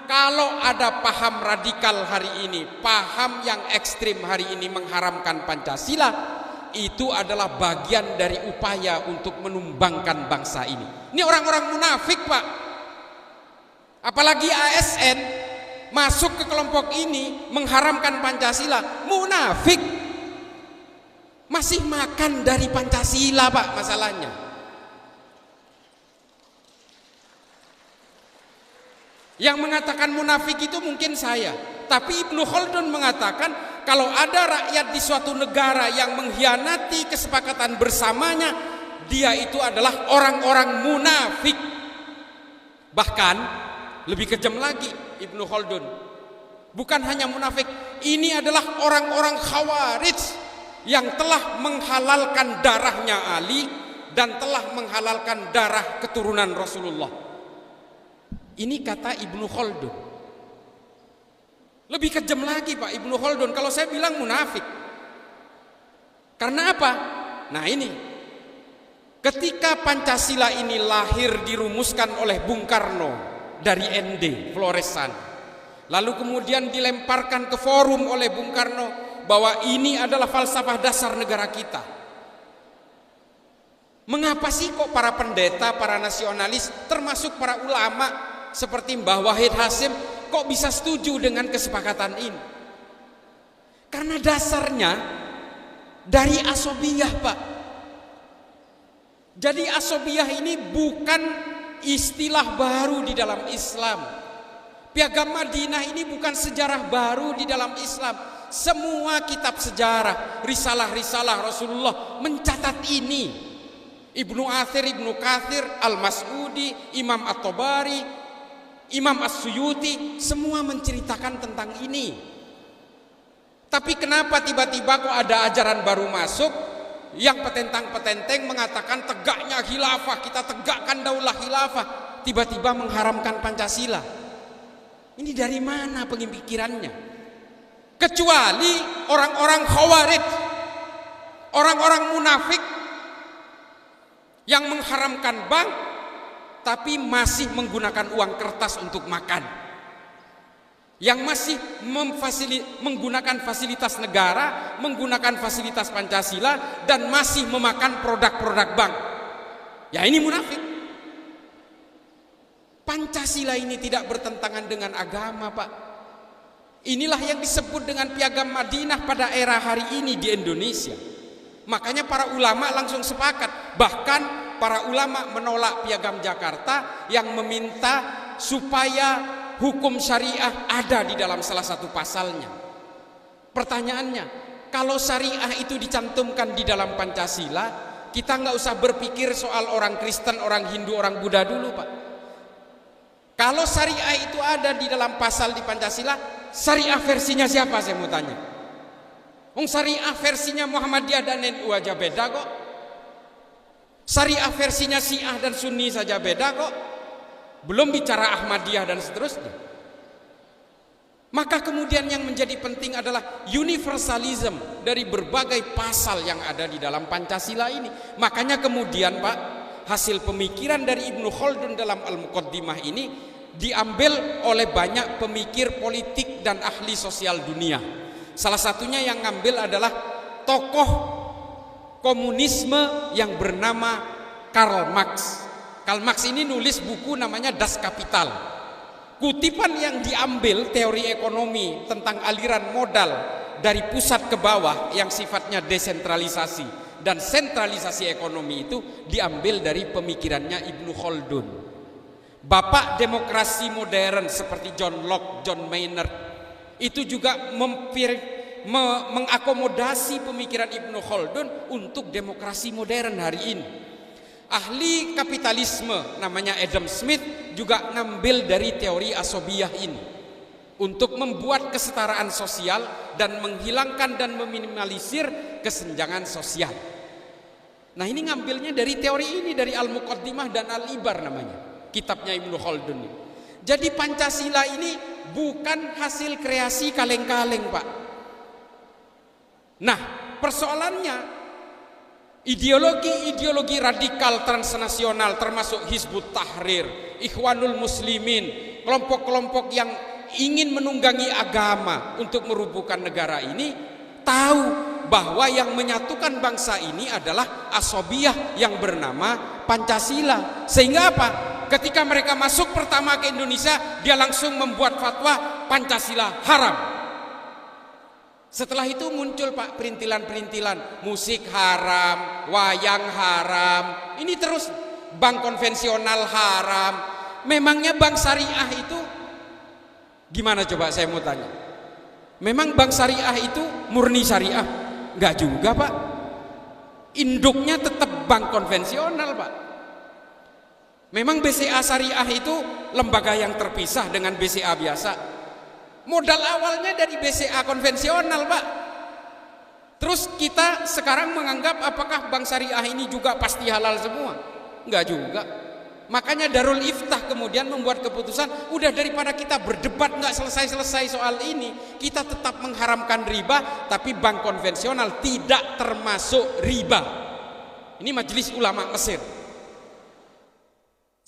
kalau ada paham radikal hari ini, paham yang ekstrim hari ini mengharamkan Pancasila, itu adalah bagian dari upaya untuk menumbangkan bangsa ini. Ini orang-orang munafik Pak. Apalagi ASN masuk ke kelompok ini mengharamkan Pancasila, munafik. Masih makan dari Pancasila Pak masalahnya. Yang mengatakan munafik itu mungkin saya, tapi Ibnu Khaldun mengatakan kalau ada rakyat di suatu negara yang mengkhianati kesepakatan bersamanya, dia itu adalah orang-orang munafik. Bahkan lebih kejam lagi Ibnu Khaldun, bukan hanya munafik, ini adalah orang-orang Khawarij yang telah menghalalkan darahnya Ali dan telah menghalalkan darah keturunan Rasulullah. Ini kata Ibnu Khaldun. Lebih kejam lagi Pak Ibnu Khaldun kalau saya bilang munafik. Karena apa? Nah ini, ketika Pancasila ini lahir dirumuskan oleh Bung Karno dari ND, Floresan, lalu kemudian dilemparkan ke forum oleh Bung Karno bahwa ini adalah falsafah dasar negara kita. Mengapa sih kok para pendeta, para nasionalis, termasuk para ulama seperti Mbah Wahid Hasyim kok bisa setuju dengan kesepakatan ini? Karena dasarnya dari asobiyah Pak. Jadi asobiyah ini bukan istilah baru di dalam Islam. Piagam Madinah ini bukan sejarah baru di dalam Islam. Semua kitab sejarah, risalah-risalah Rasulullah mencatat ini. Ibnu Athir, Ibnu Kathir, Al-Mas'udi, Imam At-Tabari, Imam As-Suyuti, semua menceritakan tentang ini. Tapi kenapa tiba-tiba kok ada ajaran baru masuk yang petentang-petenteng mengatakan tegaknya khilafah, kita tegakkan daulah khilafah, tiba-tiba mengharamkan Pancasila. Ini dari mana pemikirannya? Kecuali orang-orang khawarij, orang-orang munafik yang mengharamkan bank tapi masih menggunakan uang kertas untuk makan, yang masih menggunakan fasilitas negara, menggunakan fasilitas Pancasila, dan masih memakan produk-produk bank. Ya ini munafik. Pancasila ini tidak bertentangan dengan agama Pak. Inilah yang disebut dengan Piagam Madinah pada era hari ini di Indonesia. Makanya para ulama langsung sepakat. Bahkan para ulama menolak Piagam Jakarta yang meminta supaya hukum syariah ada di dalam salah satu pasalnya. Pertanyaannya, kalau syariah itu dicantumkan di dalam Pancasila, kita nggak usah berpikir soal orang Kristen, orang Hindu, orang Buddha dulu Pak. Kalau syariah itu ada di dalam pasal di Pancasila, syariah versinya siapa saya mau tanya? Syariah versinya Muhammadiyah dan NU aja beda kok. Syariah versinya Syiah dan Sunni saja beda kok. Belum bicara Ahmadiyah dan seterusnya. Maka kemudian yang menjadi penting adalah universalism dari berbagai pasal yang ada di dalam Pancasila ini. Makanya kemudian Pak, hasil pemikiran dari Ibnu Khaldun dalam Al-Muqaddimah ini diambil oleh banyak pemikir politik dan ahli sosial dunia. Salah satunya yang ngambil adalah tokoh komunisme yang bernama Karl Marx. Karl Marx ini nulis buku namanya Das Kapital. Kutipan yang diambil teori ekonomi tentang aliran modal dari pusat ke bawah yang sifatnya desentralisasi dan sentralisasi ekonomi itu diambil dari pemikirannya Ibnu Khaldun. Bapak demokrasi modern seperti John Locke, John Maynard itu juga mengakomodasi pemikiran Ibnu Khaldun untuk demokrasi modern hari ini. Ahli kapitalisme namanya Adam Smith juga ngambil dari teori asobiyah ini untuk membuat kesetaraan sosial dan menghilangkan dan meminimalisir kesenjangan sosial. Nah ini ngambilnya dari teori ini, dari Al-Muqaddimah dan Al-Ibar namanya, kitabnya Ibnu Khaldun. Jadi Pancasila ini bukan hasil kreasi kaleng-kaleng Pak. Nah persoalannya, ideologi radikal transnasional termasuk Hizbut Tahrir, Ikhwanul Muslimin, kelompok-kelompok yang ingin menunggangi agama untuk merubuhkan negara ini tahu bahwa yang menyatukan bangsa ini adalah asobiyah yang bernama Pancasila. Sehingga apa? Ketika mereka masuk pertama ke Indonesia, dia langsung membuat fatwa Pancasila haram. Setelah itu muncul Pak perintilan-perintilan, musik haram, wayang haram, ini terus bank konvensional haram. Memangnya bank syariah itu gimana coba saya mau tanya? Memang bank syariah itu murni syariah? Enggak juga Pak. Induknya tetap bank konvensional Pak. Memang BCA syariah itu lembaga yang terpisah dengan BCA biasa. Modal awalnya dari BCA konvensional Pak. Terus kita sekarang menganggap apakah bank syariah ini juga pasti halal semua? Enggak juga. Makanya Darul Iftah kemudian membuat keputusan, udah daripada kita berdebat nggak selesai-selesai soal ini, kita tetap mengharamkan riba, tapi bank konvensional tidak termasuk riba. Ini Majelis Ulama Mesir.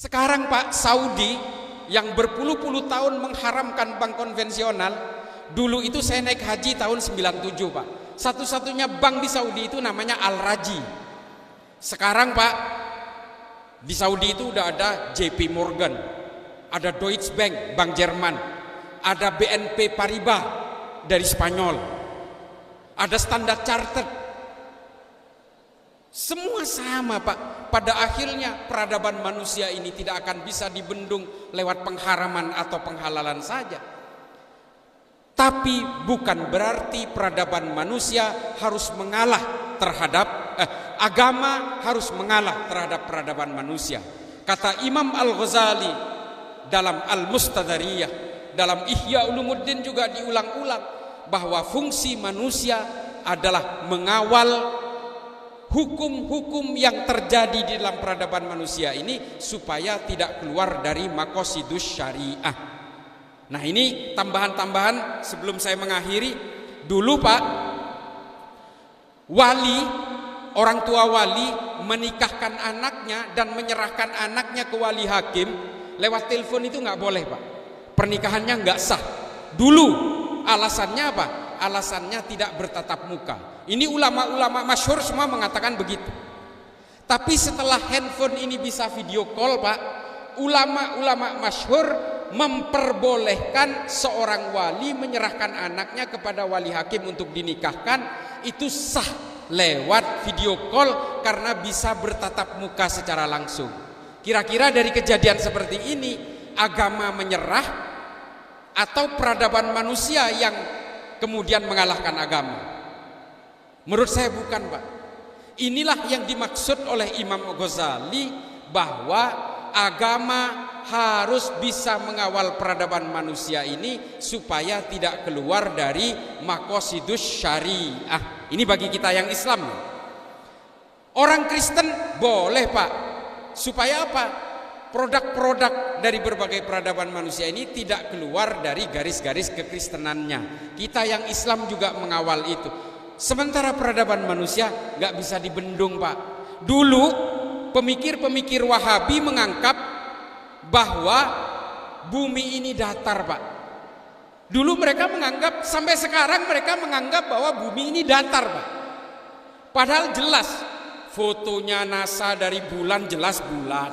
Sekarang Pak, Saudi yang berpuluh-puluh tahun mengharamkan bank konvensional, dulu itu saya naik haji tahun 97 Pak. Satu-satunya bank di Saudi itu namanya Al-Raji. Sekarang Pak, di Saudi itu udah ada JP Morgan, ada Deutsche Bank, Bank Jerman, ada BNP Paribas dari Spanyol, ada Standard Chartered. Semua sama Pak. Pada akhirnya peradaban manusia ini tidak akan bisa dibendung lewat pengharaman atau penghalalan saja. Tapi bukan berarti peradaban manusia harus mengalah terhadap agama harus mengalah terhadap peradaban manusia. Kata Imam Al-Ghazali dalam Al-Mustadariyah, dalam Ihya Ulumuddin juga diulang-ulang bahwa fungsi manusia adalah mengawal hukum-hukum yang terjadi di dalam peradaban manusia ini supaya tidak keluar dari maqasidus syariah. Nah, ini tambahan-tambahan sebelum saya mengakhiri. Dulu Pak, wali, orang tua wali menikahkan anaknya dan menyerahkan anaknya ke wali hakim lewat telepon itu nggak boleh Pak. Pernikahannya nggak sah. Dulu alasannya apa? Alasannya tidak bertatap muka. Ini ulama-ulama masyhur semua mengatakan begitu. Tapi setelah handphone ini bisa video call Pak, ulama-ulama masyhur memperbolehkan seorang wali menyerahkan anaknya kepada wali hakim untuk dinikahkan, itu sah lewat video call karena bisa bertatap muka secara langsung. Kira-kira dari kejadian seperti ini, agama menyerah atau peradaban manusia yang kemudian mengalahkan agama? Menurut saya bukan Pak. Inilah yang dimaksud oleh Imam Ghazali bahwa agama harus bisa mengawal peradaban manusia ini supaya tidak keluar dari maqasidus syariah. Ini bagi kita yang Islam. Orang Kristen boleh Pak. Supaya apa? Produk-produk dari berbagai peradaban manusia ini tidak keluar dari garis-garis kekristenannya. Kita yang Islam juga mengawal itu. Sementara peradaban manusia nggak bisa dibendung Pak. Dulu pemikir-pemikir Wahabi menganggap bahwa bumi ini datar Pak. Dulu mereka menganggap, sampai sekarang mereka menganggap bahwa bumi ini datar Pak. Padahal jelas fotonya NASA dari bulan jelas bulat.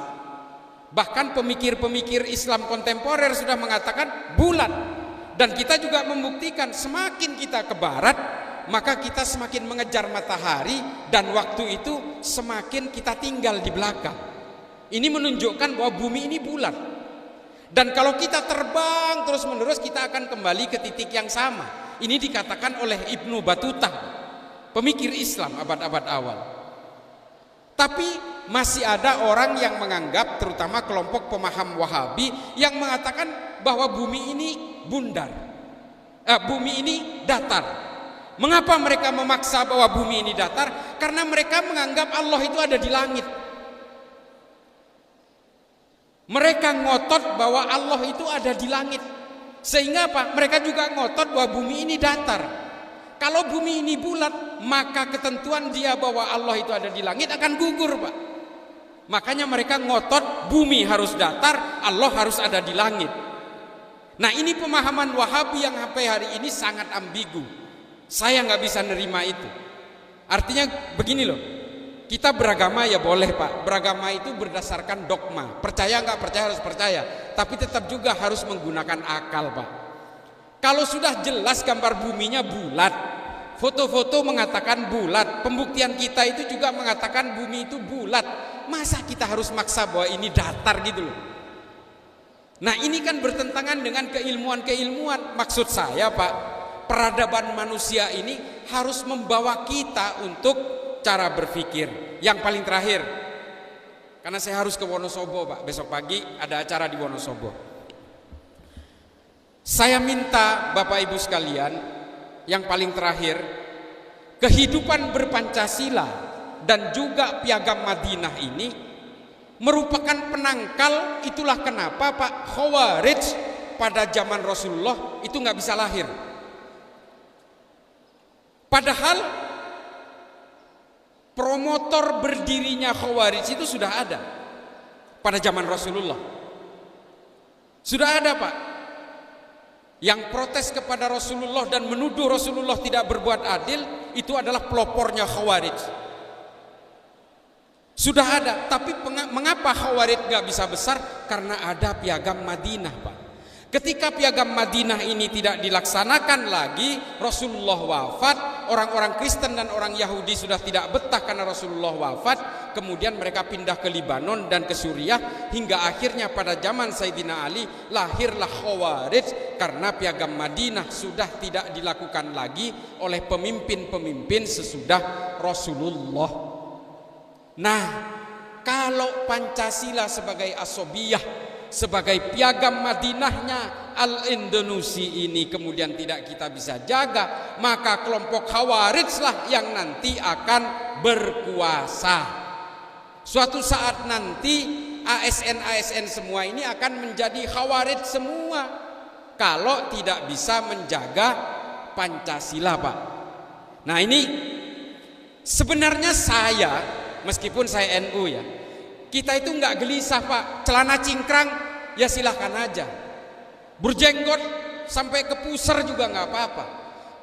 Bahkan pemikir-pemikir Islam kontemporer sudah mengatakan bulat. Dan kita juga membuktikan semakin kita ke barat, maka kita semakin mengejar matahari, dan waktu itu semakin kita tinggal di belakang. Ini menunjukkan bahwa bumi ini bulat. Dan kalau kita terbang terus-menerus, kita akan kembali ke titik yang sama. Ini dikatakan oleh Ibnu Battuta, pemikir Islam abad-abad awal. Tapi masih ada orang yang menganggap, terutama kelompok pemaham Wahabi, yang mengatakan bahwa bumi ini bundar, bumi ini datar. Mengapa mereka memaksa bahwa bumi ini datar? Karena mereka menganggap Allah itu ada di langit. Mereka ngotot bahwa Allah itu ada di langit. Sehingga apa? Mereka juga ngotot bahwa bumi ini datar. Kalau bumi ini bulat, maka ketentuan dia bahwa Allah itu ada di langit akan gugur Pak. Makanya mereka ngotot bumi harus datar, Allah harus ada di langit. Nah, ini pemahaman Wahabi yang sampai hari ini sangat ambigu. Saya nggak bisa nerima itu. Artinya begini loh, kita beragama ya boleh Pak. Beragama itu berdasarkan dogma. Percaya nggak percaya harus percaya. Tapi tetap juga harus menggunakan akal Pak. Kalau sudah jelas gambar buminya bulat, foto-foto mengatakan bulat, pembuktian kita itu juga mengatakan bumi itu bulat, masa kita harus maksa bahwa ini datar gitu loh. Nah, ini kan bertentangan dengan keilmuan-keilmuan. Maksud saya Pak, peradaban manusia ini harus membawa kita untuk cara berpikir. Yang paling terakhir, karena saya harus ke Wonosobo Pak, besok pagi ada acara di Wonosobo. Saya minta Bapak Ibu sekalian, yang paling terakhir, kehidupan berpancasila dan juga piagam Madinah ini merupakan penangkal. Itulah kenapa Pak, Khawarij pada zaman Rasulullah itu nggak bisa lahir. Padahal promotor berdirinya Khawarij itu sudah ada pada zaman Rasulullah. Sudah ada Pak, yang protes kepada Rasulullah dan menuduh Rasulullah tidak berbuat adil, itu adalah pelopornya Khawarij. Sudah ada, tapi mengapa Khawarij gak bisa besar? Karena ada piagam Madinah Pak. Ketika piagam Madinah ini tidak dilaksanakan lagi, Rasulullah wafat, orang-orang Kristen dan orang Yahudi sudah tidak betah karena Rasulullah wafat, kemudian mereka pindah ke Libanon dan ke Suriah, hingga akhirnya pada zaman Sayyidina Ali lahirlah Khawarij karena piagam Madinah sudah tidak dilakukan lagi oleh pemimpin-pemimpin sesudah Rasulullah. Nah, kalau Pancasila sebagai asobiyah, sebagai piagam Madinahnya Al-Indonesia ini kemudian tidak kita bisa jaga, maka kelompok Khawarij lah yang nanti akan berkuasa. Suatu saat nanti ASN semua ini akan menjadi Khawarij semua kalau tidak bisa menjaga Pancasila Pak. Nah ini sebenarnya saya, meskipun saya NU ya, kita itu nggak gelisah Pak. Celana cingkrang ya silahkan aja, berjenggot sampai ke pusar juga nggak apa-apa.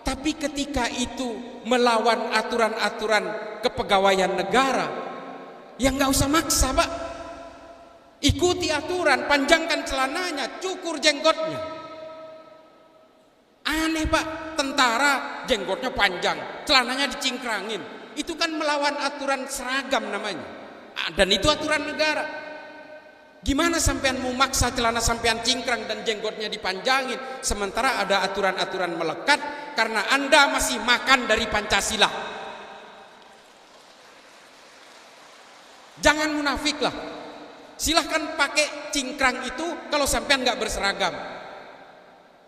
Tapi ketika itu melawan aturan-aturan kepegawaian negara, ya nggak usah maksa Pak. Ikuti aturan, panjangkan celananya, cukur jenggotnya. Aneh Pak, tentara jenggotnya panjang, celananya dicingkrangin. Itu kan melawan aturan seragam namanya. Dan itu aturan negara. Gimana sampean mau maksa celana sampean cingkrang dan jenggotnya dipanjangin, sementara ada aturan-aturan melekat karena Anda masih makan dari Pancasila. Jangan munafik lah. Silahkan pakai cingkrang itu kalau sampean nggak berseragam.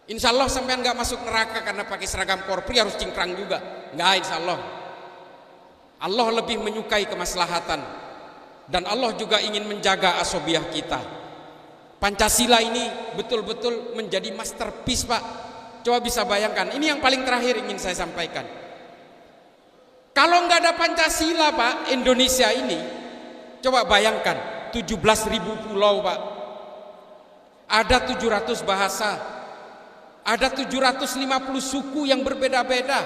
Insya Allah sampean nggak masuk neraka karena pakai seragam Polri harus cingkrang juga. Nggak, insya Allah. Allah lebih menyukai kemaslahatan. Dan Allah juga ingin menjaga asobiah kita. Pancasila ini betul-betul menjadi masterpiece Pak. Coba bisa bayangkan, ini yang paling terakhir ingin saya sampaikan. Kalau nggak ada Pancasila Pak, Indonesia ini, coba bayangkan 17.000 pulau Pak. Ada 700 bahasa. Ada 750 suku yang berbeda-beda.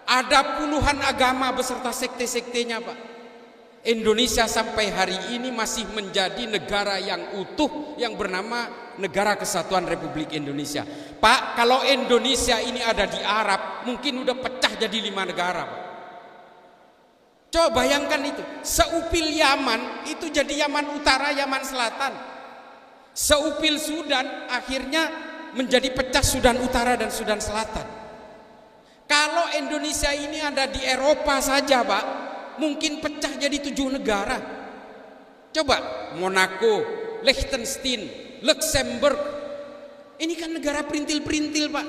Ada puluhan agama beserta sekte-sektenya Pak. Indonesia sampai hari ini masih menjadi negara yang utuh yang bernama Negara Kesatuan Republik Indonesia. Pak, kalau Indonesia ini ada di Arab, mungkin udah pecah jadi 5 negara Pak. Coba bayangkan itu, seupil Yaman itu jadi Yaman Utara, Yaman Selatan. Seupil Sudan akhirnya menjadi pecah Sudan Utara dan Sudan Selatan. Kalau Indonesia ini ada di Eropa saja Pak, mungkin pecah jadi 7 negara. Coba Monaco, Liechtenstein, Luxembourg. Ini kan negara perintil-perintil Pak.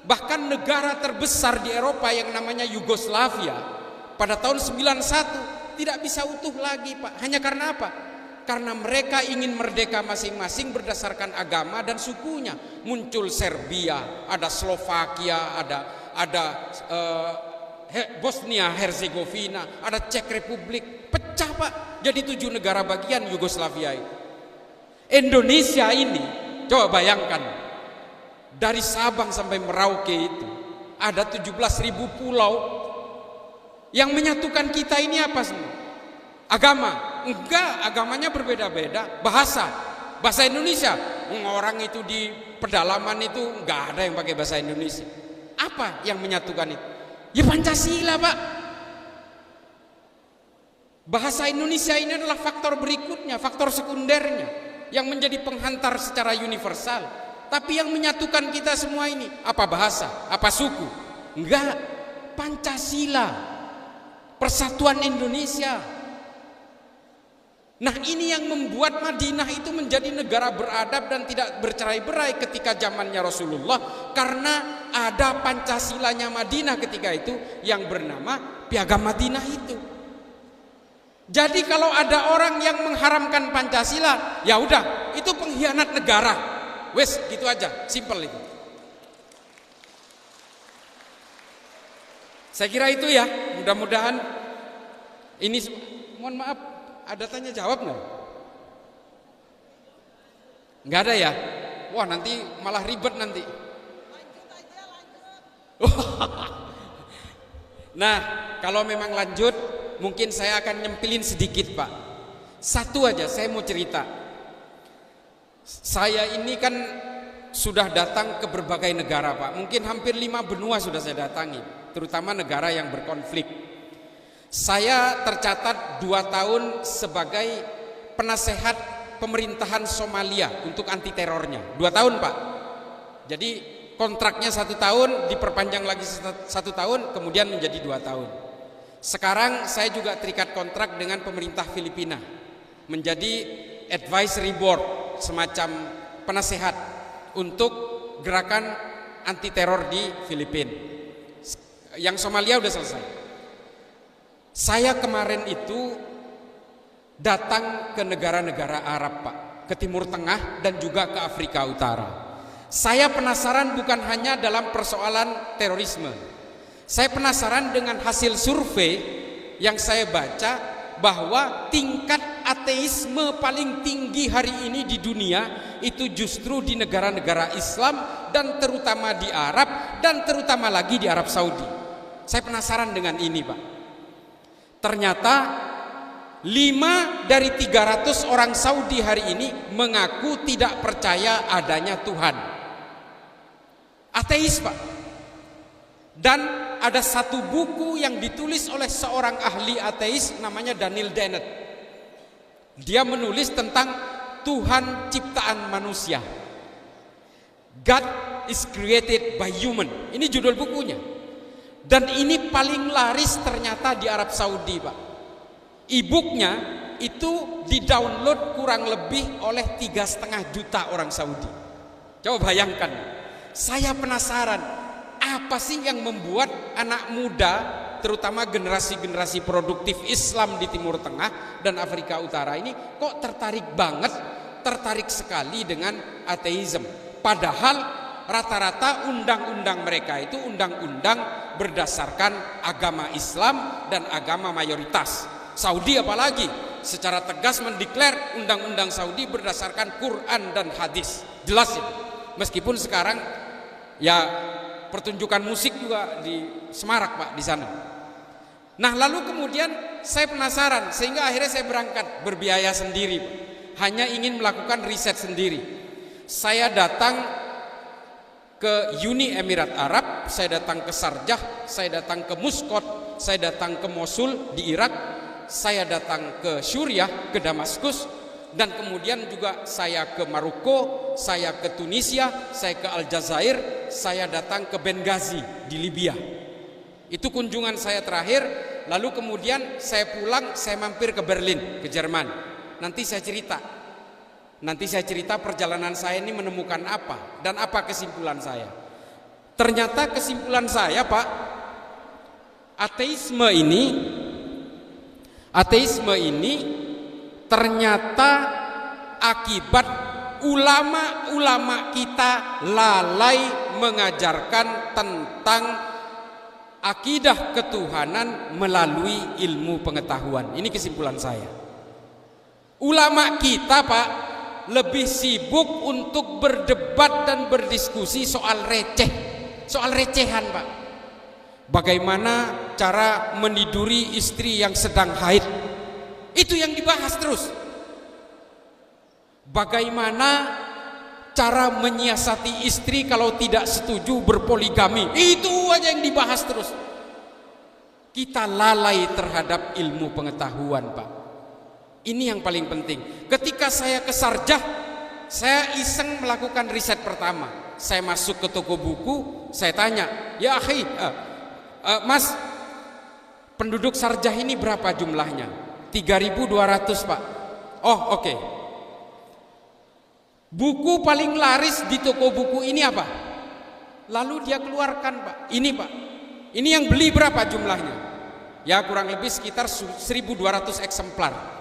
Bahkan negara terbesar di Eropa yang namanya Yugoslavia pada tahun 91 tidak bisa utuh lagi Pak. Hanya karena apa? Karena mereka ingin merdeka masing-masing berdasarkan agama dan sukunya. Muncul Serbia, ada Slovakia, ada Bosnia Herzegovina, ada Czech Republik, pecah Pak, jadi 7 negara bagian Yugoslavia itu. Indonesia ini, coba bayangkan, dari Sabang sampai Merauke itu ada 17.000 pulau. Yang menyatukan kita ini apa semua? Agama? Enggak, agamanya berbeda-beda. Bahasa Indonesia, orang itu di pedalaman itu enggak ada yang pakai bahasa Indonesia. Apa yang menyatukan itu? Ya Pancasila Pak. Bahasa Indonesia ini adalah faktor berikutnya, faktor sekundernya yang menjadi penghantar secara universal. Tapi yang menyatukan kita semua ini apa bahasa, apa suku? Enggak, Pancasila, persatuan Indonesia. Nah ini yang membuat Madinah itu menjadi negara beradab dan tidak bercerai-berai ketika zamannya Rasulullah, karena ada Pancasilanya Madinah ketika itu yang bernama Piagam Madinah itu. Jadi kalau ada orang yang mengharamkan Pancasila, ya udah, itu pengkhianat negara. Wes, gitu aja, simple itu. Saya kira itu ya, mudah-mudahan ini. Mohon maaf, ada tanya jawab nggak? Nggak ada ya? Wah, nanti malah ribet nanti. Nah, kalau memang lanjut, mungkin saya akan nyempilin sedikit, Pak. Satu aja, saya mau cerita. Saya ini kan sudah datang ke berbagai negara, Pak. Mungkin hampir 5 benua sudah saya datangi, terutama negara yang berkonflik. Saya tercatat 2 tahun sebagai penasehat pemerintahan Somalia untuk anti terornya. 2 tahun, Pak. Jadi kontraknya 1 tahun, diperpanjang lagi 1 tahun, kemudian menjadi 2 tahun. Sekarang saya juga terikat kontrak dengan pemerintah Filipina, menjadi advisory board, semacam penasehat untuk gerakan anti teror di Filipina. Yang Somalia udah selesai. Saya kemarin itu datang ke negara-negara Arab, Pak, ke Timur Tengah dan juga ke Afrika Utara. Saya penasaran bukan hanya dalam persoalan terorisme. Saya penasaran dengan hasil survei yang saya baca, bahwa tingkat ateisme paling tinggi hari ini di dunia itu justru di negara-negara Islam, dan terutama di Arab, dan terutama lagi di Arab Saudi. Saya penasaran dengan ini, Pak. Ternyata 5 dari 300 orang Saudi hari ini mengaku tidak percaya adanya Tuhan. Ateis, Pak. Dan ada satu buku yang ditulis oleh seorang ahli ateis namanya Daniel Dennett. Dia menulis tentang Tuhan ciptaan manusia. God is created by human. Ini judul bukunya. Dan ini paling laris ternyata di Arab Saudi, Pak. E-booknya itu di-download kurang lebih oleh 3,5 juta orang Saudi. Coba bayangkan. Saya penasaran, apa sih yang membuat anak muda, terutama generasi-generasi produktif Islam di Timur Tengah dan Afrika Utara ini kok tertarik sekali dengan ateisme. Padahal rata-rata undang-undang mereka itu undang-undang berdasarkan agama Islam dan agama mayoritas. Saudi apalagi secara tegas mendeklar undang-undang Saudi berdasarkan Quran dan hadis. Jelas itu. Meskipun sekarang ya pertunjukan musik juga di semarak, Pak, di sana. Nah, lalu kemudian saya penasaran, sehingga akhirnya saya berangkat berbiaya sendiri, Pak. Hanya ingin melakukan riset sendiri. Saya datang ke Uni Emirat Arab, saya datang ke Sharjah, saya datang ke Muscat, saya datang ke Mosul di Irak, saya datang ke Suriah, ke Damaskus, dan kemudian juga saya ke Maroko, saya ke Tunisia, saya ke Aljazair, saya datang ke Benghazi di Libya. Itu kunjungan saya terakhir. Lalu kemudian saya pulang, saya mampir ke Berlin, ke Jerman. Nanti saya cerita perjalanan saya ini menemukan apa dan apa kesimpulan saya. Ternyata kesimpulan saya, Pak, ateisme ini ternyata akibat ulama-ulama kita lalai mengajarkan tentang akidah ketuhanan melalui ilmu pengetahuan. Ini kesimpulan saya. Ulama kita, Pak, lebih sibuk untuk berdebat dan berdiskusi soal recehan, Pak. Bagaimana cara meniduri istri yang sedang haid, itu yang dibahas terus. Bagaimana cara menyiasati istri kalau tidak setuju berpoligami, itu aja yang dibahas terus. Kita lalai terhadap ilmu pengetahuan, Pak. Ini yang paling penting. Ketika saya ke Sharjah, saya iseng melakukan riset pertama. Saya masuk ke toko buku, saya tanya, "Ya akhi, Mas, penduduk Sharjah ini berapa jumlahnya?" 3.200, Pak. Oh, oke. Buku paling laris di toko buku ini apa? Lalu dia keluarkan, Pak. Ini, Pak. Ini yang beli berapa jumlahnya? Ya kurang lebih sekitar 1.200 eksemplar.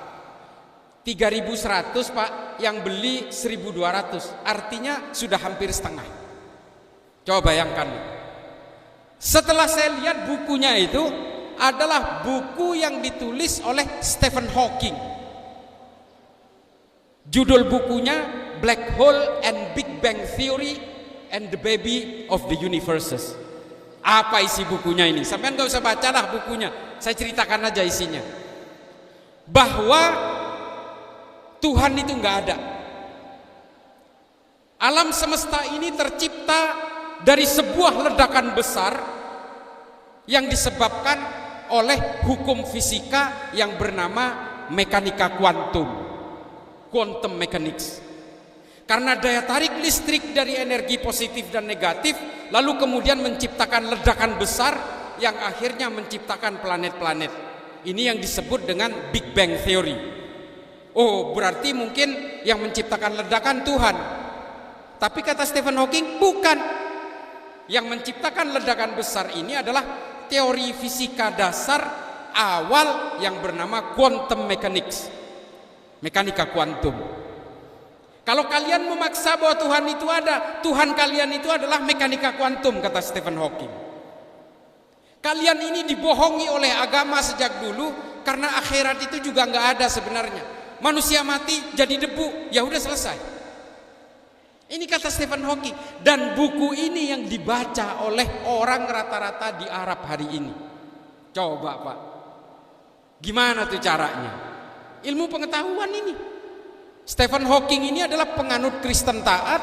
3.100 Pak, yang beli 1.200, artinya sudah hampir setengah. Coba bayangkan. Setelah saya lihat bukunya itu adalah buku yang ditulis oleh Stephen Hawking. Judul bukunya Black Hole and Big Bang Theory and the Baby of the Universes. Apa isi bukunya ini? Sampean gak usah bacalah bukunya, saya ceritakan aja isinya. Bahwa Tuhan itu nggak ada. Alam semesta ini tercipta dari sebuah ledakan besar yang disebabkan oleh hukum fisika yang bernama mekanika kuantum, quantum mechanics. Karena daya tarik listrik dari energi positif dan negatif, lalu kemudian menciptakan ledakan besar yang akhirnya menciptakan planet-planet. Ini yang disebut dengan Big Bang Theory. Oh, berarti mungkin yang menciptakan ledakan Tuhan. Tapi kata Stephen Hawking, bukan. Yang menciptakan ledakan besar ini adalah teori fisika dasar awal yang bernama quantum mechanics, mekanika kuantum. Kalau kalian memaksa bahwa Tuhan itu ada, Tuhan kalian itu adalah mekanika kuantum, kata Stephen Hawking. Kalian ini dibohongi oleh agama sejak dulu, karena akhirat itu juga nggak ada sebenarnya. Manusia mati jadi debu, ya udah selesai. Ini kata Stephen Hawking. Dan buku ini yang dibaca oleh orang rata-rata di Arab hari ini. Coba Pak, gimana tuh caranya? Ilmu pengetahuan ini. Stephen Hawking ini adalah penganut Kristen taat,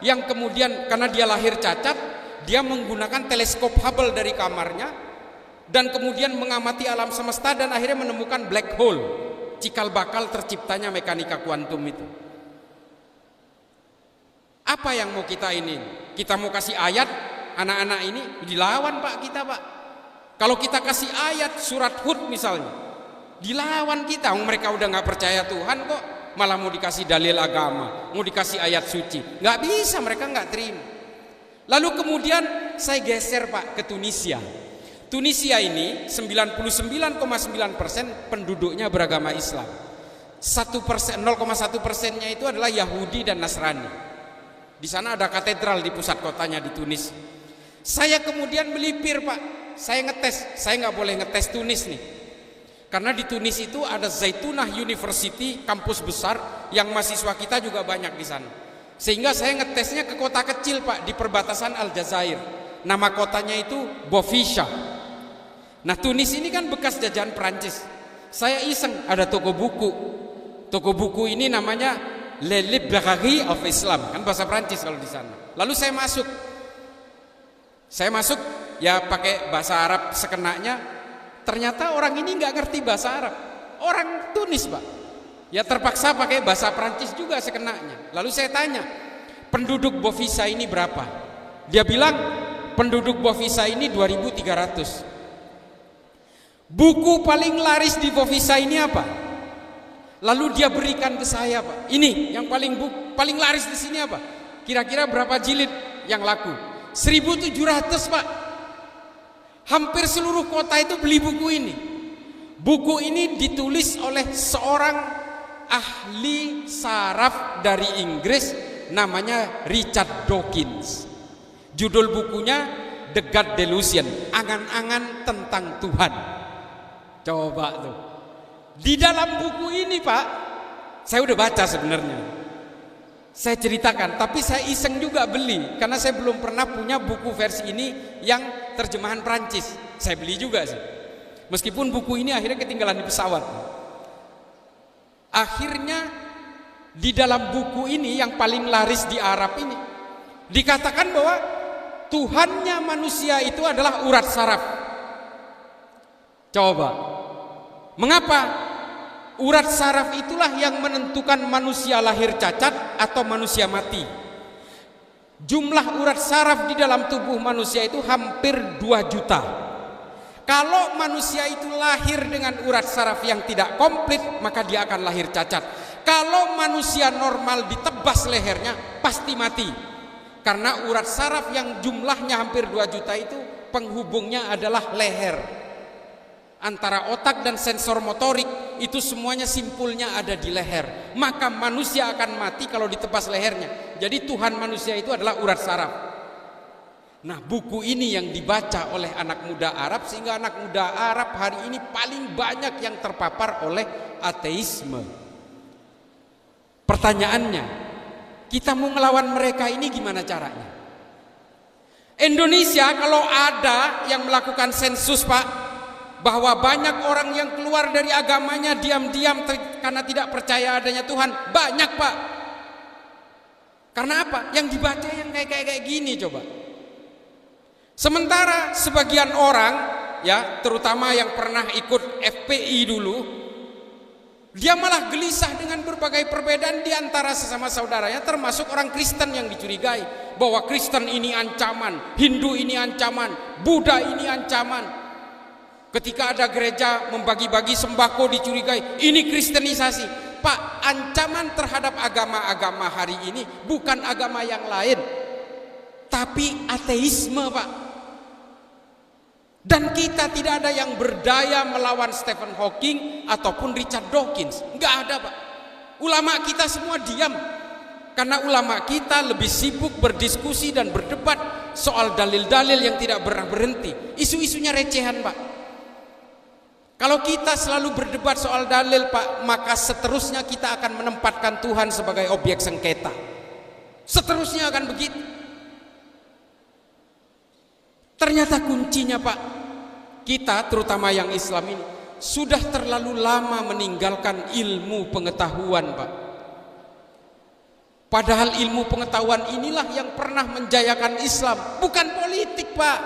yang kemudian karena dia lahir cacat, dia menggunakan teleskop Hubble dari kamarnya, dan kemudian mengamati alam semesta dan akhirnya menemukan black hole, cikal bakal terciptanya mekanika kuantum itu. Apa yang mau kita ini? Kita mau kasih ayat, anak-anak ini dilawan Pak kita Pak. Kalau kita kasih ayat surat Hud misalnya, dilawan kita. Mereka udah nggak percaya Tuhan kok, malah mau dikasih dalil agama, mau dikasih ayat suci. Nggak bisa, mereka nggak terima. Lalu kemudian saya geser Pak ke Tunisia. Tunisia ini 99,9% penduduknya beragama Islam. 0,1%-nya itu adalah Yahudi dan Nasrani. Di sana ada katedral di pusat kotanya di Tunis. Saya kemudian melipir Pak, saya ngetes, saya nggak boleh ngetes Tunis nih. Karena di Tunis itu ada Zaitunah University, kampus besar yang mahasiswa kita juga banyak di sana. Sehingga saya ngetesnya ke kota kecil Pak, di perbatasan Aljazair. Nama kotanya itu Bofisha. Nah Tunis ini kan bekas jajahan Prancis. Saya iseng, ada toko buku. Toko buku ini namanya Le Librairie of Islam, kan bahasa Prancis kalau di sana. Lalu saya masuk. Ya pakai bahasa Arab sekenanya. Ternyata orang ini nggak ngerti bahasa Arab. Orang Tunis Pak. Ya terpaksa pakai bahasa Prancis juga sekenanya. Lalu saya tanya, penduduk Bofisa ini berapa? Dia bilang penduduk Bofisa ini 2.300. Buku paling laris di Bofisa ini apa? Lalu dia berikan ke saya Pak. Ini yang paling laris di sini apa? Kira-kira berapa jilid yang laku? 1.700 Pak. Hampir seluruh kota itu beli buku ini. Buku ini ditulis oleh seorang ahli saraf dari Inggris, namanya Richard Dawkins. Judul bukunya The God Delusion, angan-angan tentang Tuhan. Coba tuh. Di dalam buku ini Pak, saya udah baca sebenarnya. Saya ceritakan, tapi saya iseng juga beli karena saya belum pernah punya buku versi ini yang terjemahan Prancis. Saya beli juga sih. Meskipun buku ini akhirnya ketinggalan di pesawat. Akhirnya di dalam buku ini yang paling laris di Arab ini dikatakan bahwa Tuhannya manusia itu adalah urat saraf. Coba, mengapa? Urat saraf itulah yang menentukan manusia lahir cacat atau manusia mati. Jumlah urat saraf di dalam tubuh manusia itu hampir 2 juta. Kalau manusia itu lahir dengan urat saraf yang tidak komplit, maka dia akan lahir cacat. Kalau manusia normal ditebas lehernya, pasti mati. Karena urat saraf yang jumlahnya hampir 2 juta itu penghubungnya adalah leher. antara otak dan sensor motorik itu semuanya simpulnya ada di leher. Maka manusia akan mati kalau ditebas lehernya. Jadi Tuhan manusia itu adalah urat saraf. Nah, buku ini yang dibaca oleh anak muda Arab, sehingga anak muda Arab hari ini paling banyak yang terpapar oleh ateisme. Pertanyaannya, kita mau ngelawan mereka ini gimana caranya? Indonesia kalau ada yang melakukan sensus, Pak, bahwa banyak orang yang keluar dari agamanya diam-diam karena tidak percaya adanya Tuhan, banyak, Pak. Karena apa? Yang dibaca yang kayak gini coba. Sementara sebagian orang, ya, terutama yang pernah ikut FPI dulu, dia malah gelisah dengan berbagai perbedaan di antara sesama saudaranya, termasuk orang Kristen yang dicurigai bahwa Kristen ini ancaman, Hindu ini ancaman, Buddha ini ancaman. Ketika ada gereja membagi-bagi sembako dicurigai, ini kristenisasi. Pak, ancaman terhadap agama-agama hari ini bukan agama yang lain, tapi ateisme, Pak. Dan kita tidak ada yang berdaya melawan Stephen Hawking ataupun Richard Dawkins. Enggak ada, Pak. Ulama kita semua diam. Karena ulama kita lebih sibuk berdiskusi dan berdebat soal dalil-dalil yang tidak pernah berhenti. Isu-isunya recehan, Pak. Kalau kita selalu berdebat soal dalil, Pak, maka seterusnya kita akan menempatkan Tuhan sebagai objek sengketa. Seterusnya akan begitu. Ternyata kuncinya, Pak, kita terutama yang Islam ini sudah terlalu lama meninggalkan ilmu pengetahuan, Pak. Padahal ilmu pengetahuan inilah yang pernah menjayakan Islam, bukan politik, Pak.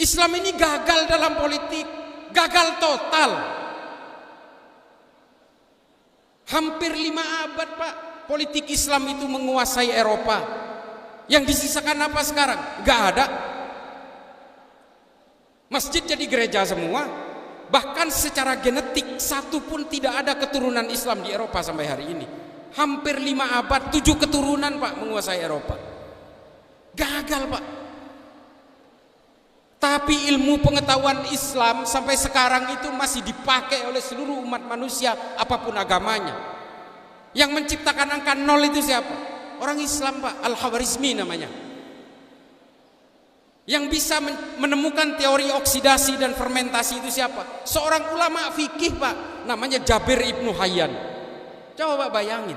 Islam ini gagal dalam politik, gagal total. Hampir 5 abad, Pak, politik Islam itu menguasai Eropa. Yang disisakan apa sekarang? Gak ada. Masjid jadi gereja semua. Bahkan secara genetik satu pun tidak ada keturunan Islam di Eropa sampai hari ini. Hampir 5 abad, 7 keturunan, Pak, menguasai Eropa. Gagal, Pak. Tapi ilmu pengetahuan Islam sampai sekarang itu masih dipakai oleh seluruh umat manusia apapun agamanya. Yang menciptakan angka 0 itu siapa? Orang Islam, Pak, Al-Khawarizmi namanya. Yang bisa menemukan teori oksidasi dan fermentasi itu siapa? Seorang ulama fikih, Pak, namanya Jabir Ibnu Hayyan. Coba Pak bayangin.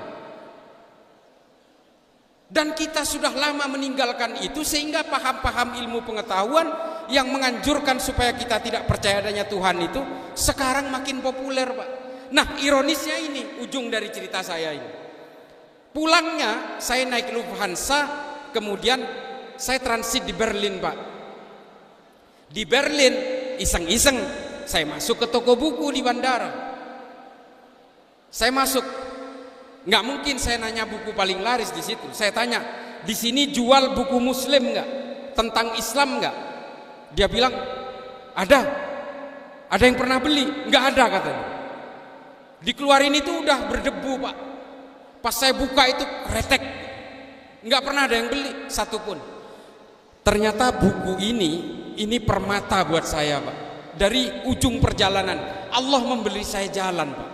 Dan kita sudah lama meninggalkan itu, sehingga paham-paham ilmu pengetahuan yang menganjurkan supaya kita tidak percaya adanya Tuhan itu sekarang makin populer, Pak. Nah, ironisnya ini ujung dari cerita saya ini. Pulangnya saya naik Lufthansa, kemudian saya transit di Berlin, Pak. Di Berlin iseng-iseng saya masuk ke toko buku di bandara. Saya masuk, nggak mungkin saya nanya buku paling laris di situ. Saya tanya, di sini jual buku Muslim nggak, tentang Islam nggak? Dia bilang ada. Ada yang pernah beli? Nggak ada, katanya. Dikeluarin itu udah berdebu, Pak. Pas saya buka itu retek, nggak pernah ada yang beli satupun. Ternyata buku ini permata buat saya, Pak. Dari ujung perjalanan Allah memberi saya jalan, Pak.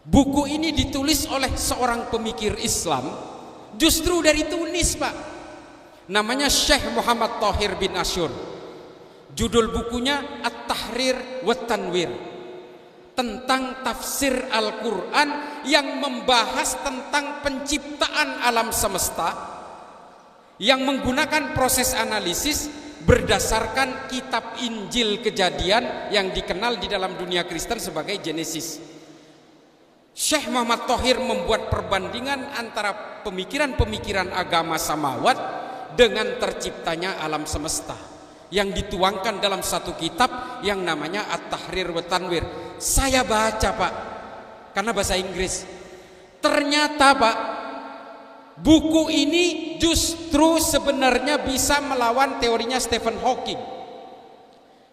Buku ini ditulis oleh seorang pemikir Islam, justru dari Tunis, Pak. Namanya Syekh Muhammad Thohir bin Asyur. Judul bukunya At-Tahrir wa Tanwir, tentang tafsir Al-Quran yang membahas tentang penciptaan alam semesta, yang menggunakan proses analisis berdasarkan kitab Injil Kejadian yang dikenal di dalam dunia Kristen sebagai Genesis. Syekh Muhammad Thohir membuat perbandingan antara pemikiran-pemikiran agama samawat dengan terciptanya alam semesta, yang dituangkan dalam satu kitab yang namanya At-Tahrir wa Tanwir. Saya baca, Pak, karena bahasa Inggris. Ternyata, Pak, buku ini justru sebenarnya bisa melawan teorinya Stephen Hawking,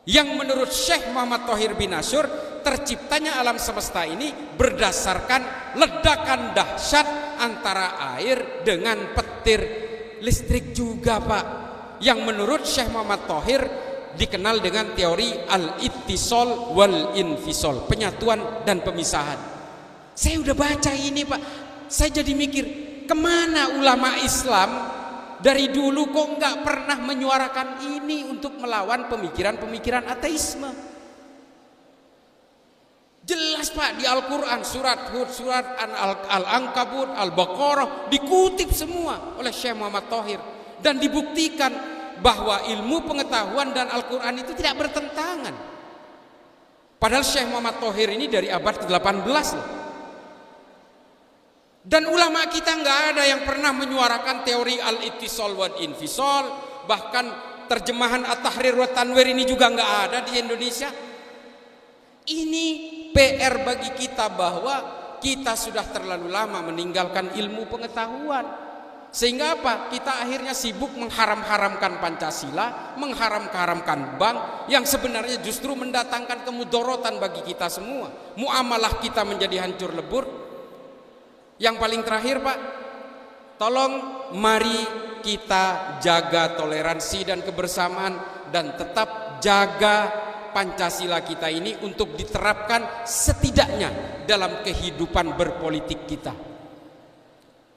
yang menurut Syekh Muhammad Thohir bin Asyur, terciptanya alam semesta ini berdasarkan ledakan dahsyat antara air dengan petir listrik juga, Pak. Yang menurut Syekh Muhammad Thohir, dikenal dengan teori al-ittisal wal infisal, penyatuan dan pemisahan. Saya udah baca ini Pak, saya jadi mikir, kemana ulama Islam dari dulu kok nggak pernah menyuarakan ini untuk melawan pemikiran-pemikiran ateisme. Jelas Pak, di Al-Quran, surat Hud, surat Al-Ankabut, Al-Baqarah dikutip semua oleh Syekh Muhammad Thohir, dan dibuktikan bahwa ilmu pengetahuan dan Al-Quran itu tidak bertentangan. Padahal Syekh Muhammad Thohir ini dari abad ke-18 loh. Dan ulama kita nggak ada yang pernah menyuarakan teori al-ittisal wal infisal. Bahkan terjemahan At-Tahrir wa Tanwir ini juga nggak ada di Indonesia. Ini PR bagi kita bahwa kita sudah terlalu lama meninggalkan ilmu pengetahuan. Sehingga apa? Kita akhirnya sibuk mengharam-haramkan Pancasila, mengharam-haramkan bank, yang sebenarnya justru mendatangkan kemudorotan bagi kita semua. Muamalah kita menjadi hancur lebur. Yang paling terakhir Pak, tolong mari kita jaga toleransi dan kebersamaan, dan tetap jaga Pancasila kita ini untuk diterapkan setidaknya dalam kehidupan berpolitik kita.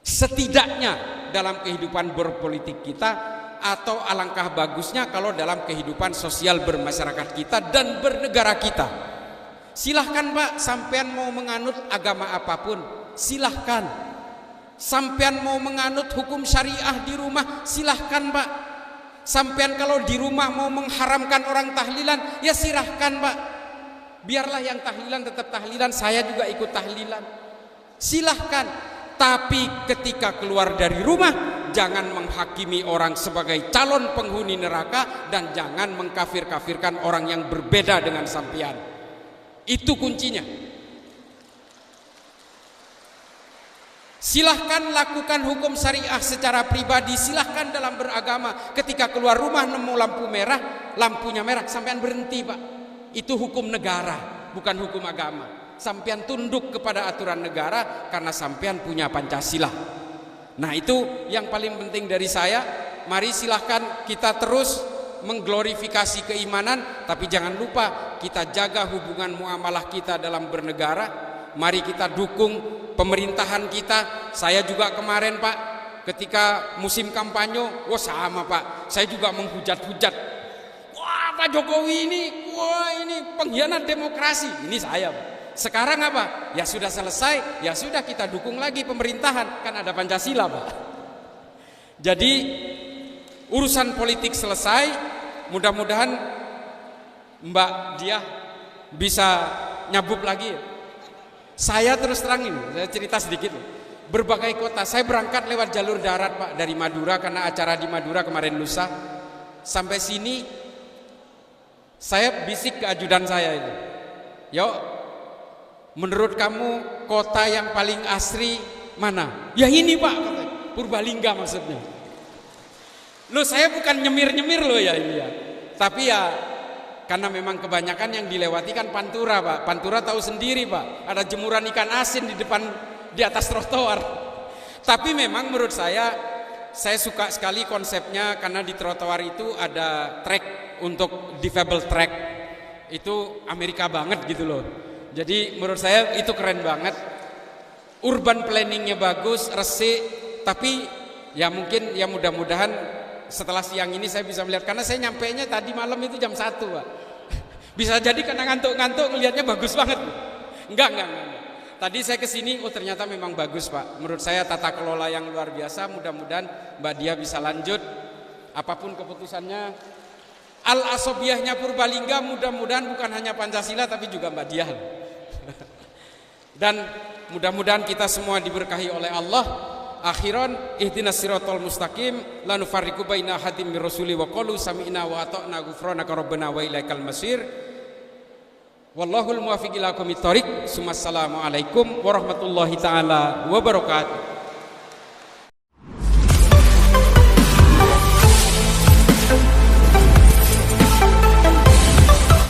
Setidaknya dalam kehidupan berpolitik kita, atau alangkah bagusnya kalau dalam kehidupan sosial bermasyarakat kita dan bernegara kita. Silahkan Pak, sampean mau menganut agama apapun, silahkan. Sampean mau menganut hukum syariah di rumah, silahkan Pak. Sampean kalau di rumah mau mengharamkan orang tahlilan, ya silahkan Pak. Biarlah yang tahlilan tetap tahlilan, saya juga ikut tahlilan, silahkan. Tapi ketika keluar dari rumah, jangan menghakimi orang sebagai calon penghuni neraka, dan jangan mengkafir-kafirkan orang yang berbeda dengan sampean. Itu kuncinya. Silahkan lakukan hukum syariah secara pribadi, silahkan dalam beragama. Ketika keluar rumah nemu lampu merah, lampunya merah, sampean berhenti Pak. Itu hukum negara, bukan hukum agama. Sampean tunduk kepada aturan negara karena sampean punya Pancasila. Nah itu yang paling penting dari saya. Mari silahkan kita terus mengglorifikasi keimanan, tapi jangan lupa kita jaga hubungan muamalah kita dalam bernegara. Mari kita dukung pemerintahan kita. Saya juga kemarin Pak, ketika musim kampanye, wah sama Pak, saya juga menghujat-hujat. Wah Pak Jokowi ini, wah ini pengkhianat demokrasi. Ini saya Pak. Sekarang apa? Ya sudah selesai, ya sudah kita dukung lagi pemerintahan, kan ada Pancasila Pak. Jadi urusan politik selesai, mudah-mudahan Mbak Diah bisa nyabuk lagi. Saya terus terangin, saya cerita sedikit. Berbagai kota, saya berangkat lewat jalur darat Pak, dari Madura karena acara di Madura kemarin lusa. Sampai sini saya bisik ke ajudan saya itu, "Yo, menurut kamu kota yang paling asri mana?" "Ya ini Pak," katanya. Purbalingga maksudnya. Loh saya bukan nyemir-nyemir loh ya ini ya. Tapi ya karena memang kebanyakan yang dilewati kan Pantura Pak. Pantura tahu sendiri Pak, ada jemuran ikan asin di depan, di atas trotoar. Tapi memang menurut saya suka sekali konsepnya, karena di trotoar itu ada track untuk difabel track. Itu Amerika banget gitu loh. Jadi menurut saya itu keren banget. Urban planningnya bagus, resik. Tapi ya mungkin ya mudah-mudahan setelah siang ini saya bisa melihat, karena saya nyampainya tadi malam itu jam 1 Pak. Bisa jadi karena ngantuk-ngantuk ngelihatnya bagus banget. Enggak. Tadi saya kesini, oh ternyata memang bagus Pak. Menurut saya tata kelola yang luar biasa. Mudah-mudahan Mbak Diah bisa lanjut apapun keputusannya. Al-Asobiyahnya Purbalingga mudah-mudahan bukan hanya Pancasila tapi juga Mbak Diah. Dan mudah-mudahan kita semua diberkahi oleh Allah. Akhiran, ihdinas siratal mustaqim, la nufarriqu baina ahadin mir rasuli wa qalu sami'na wa ata'na ghufranaka rabbana wa ilaikal masir. Wallahul muwaffiq ila aqwamit thoriq. Assalamu alaikum warahmatullahi taala wabarakatuh.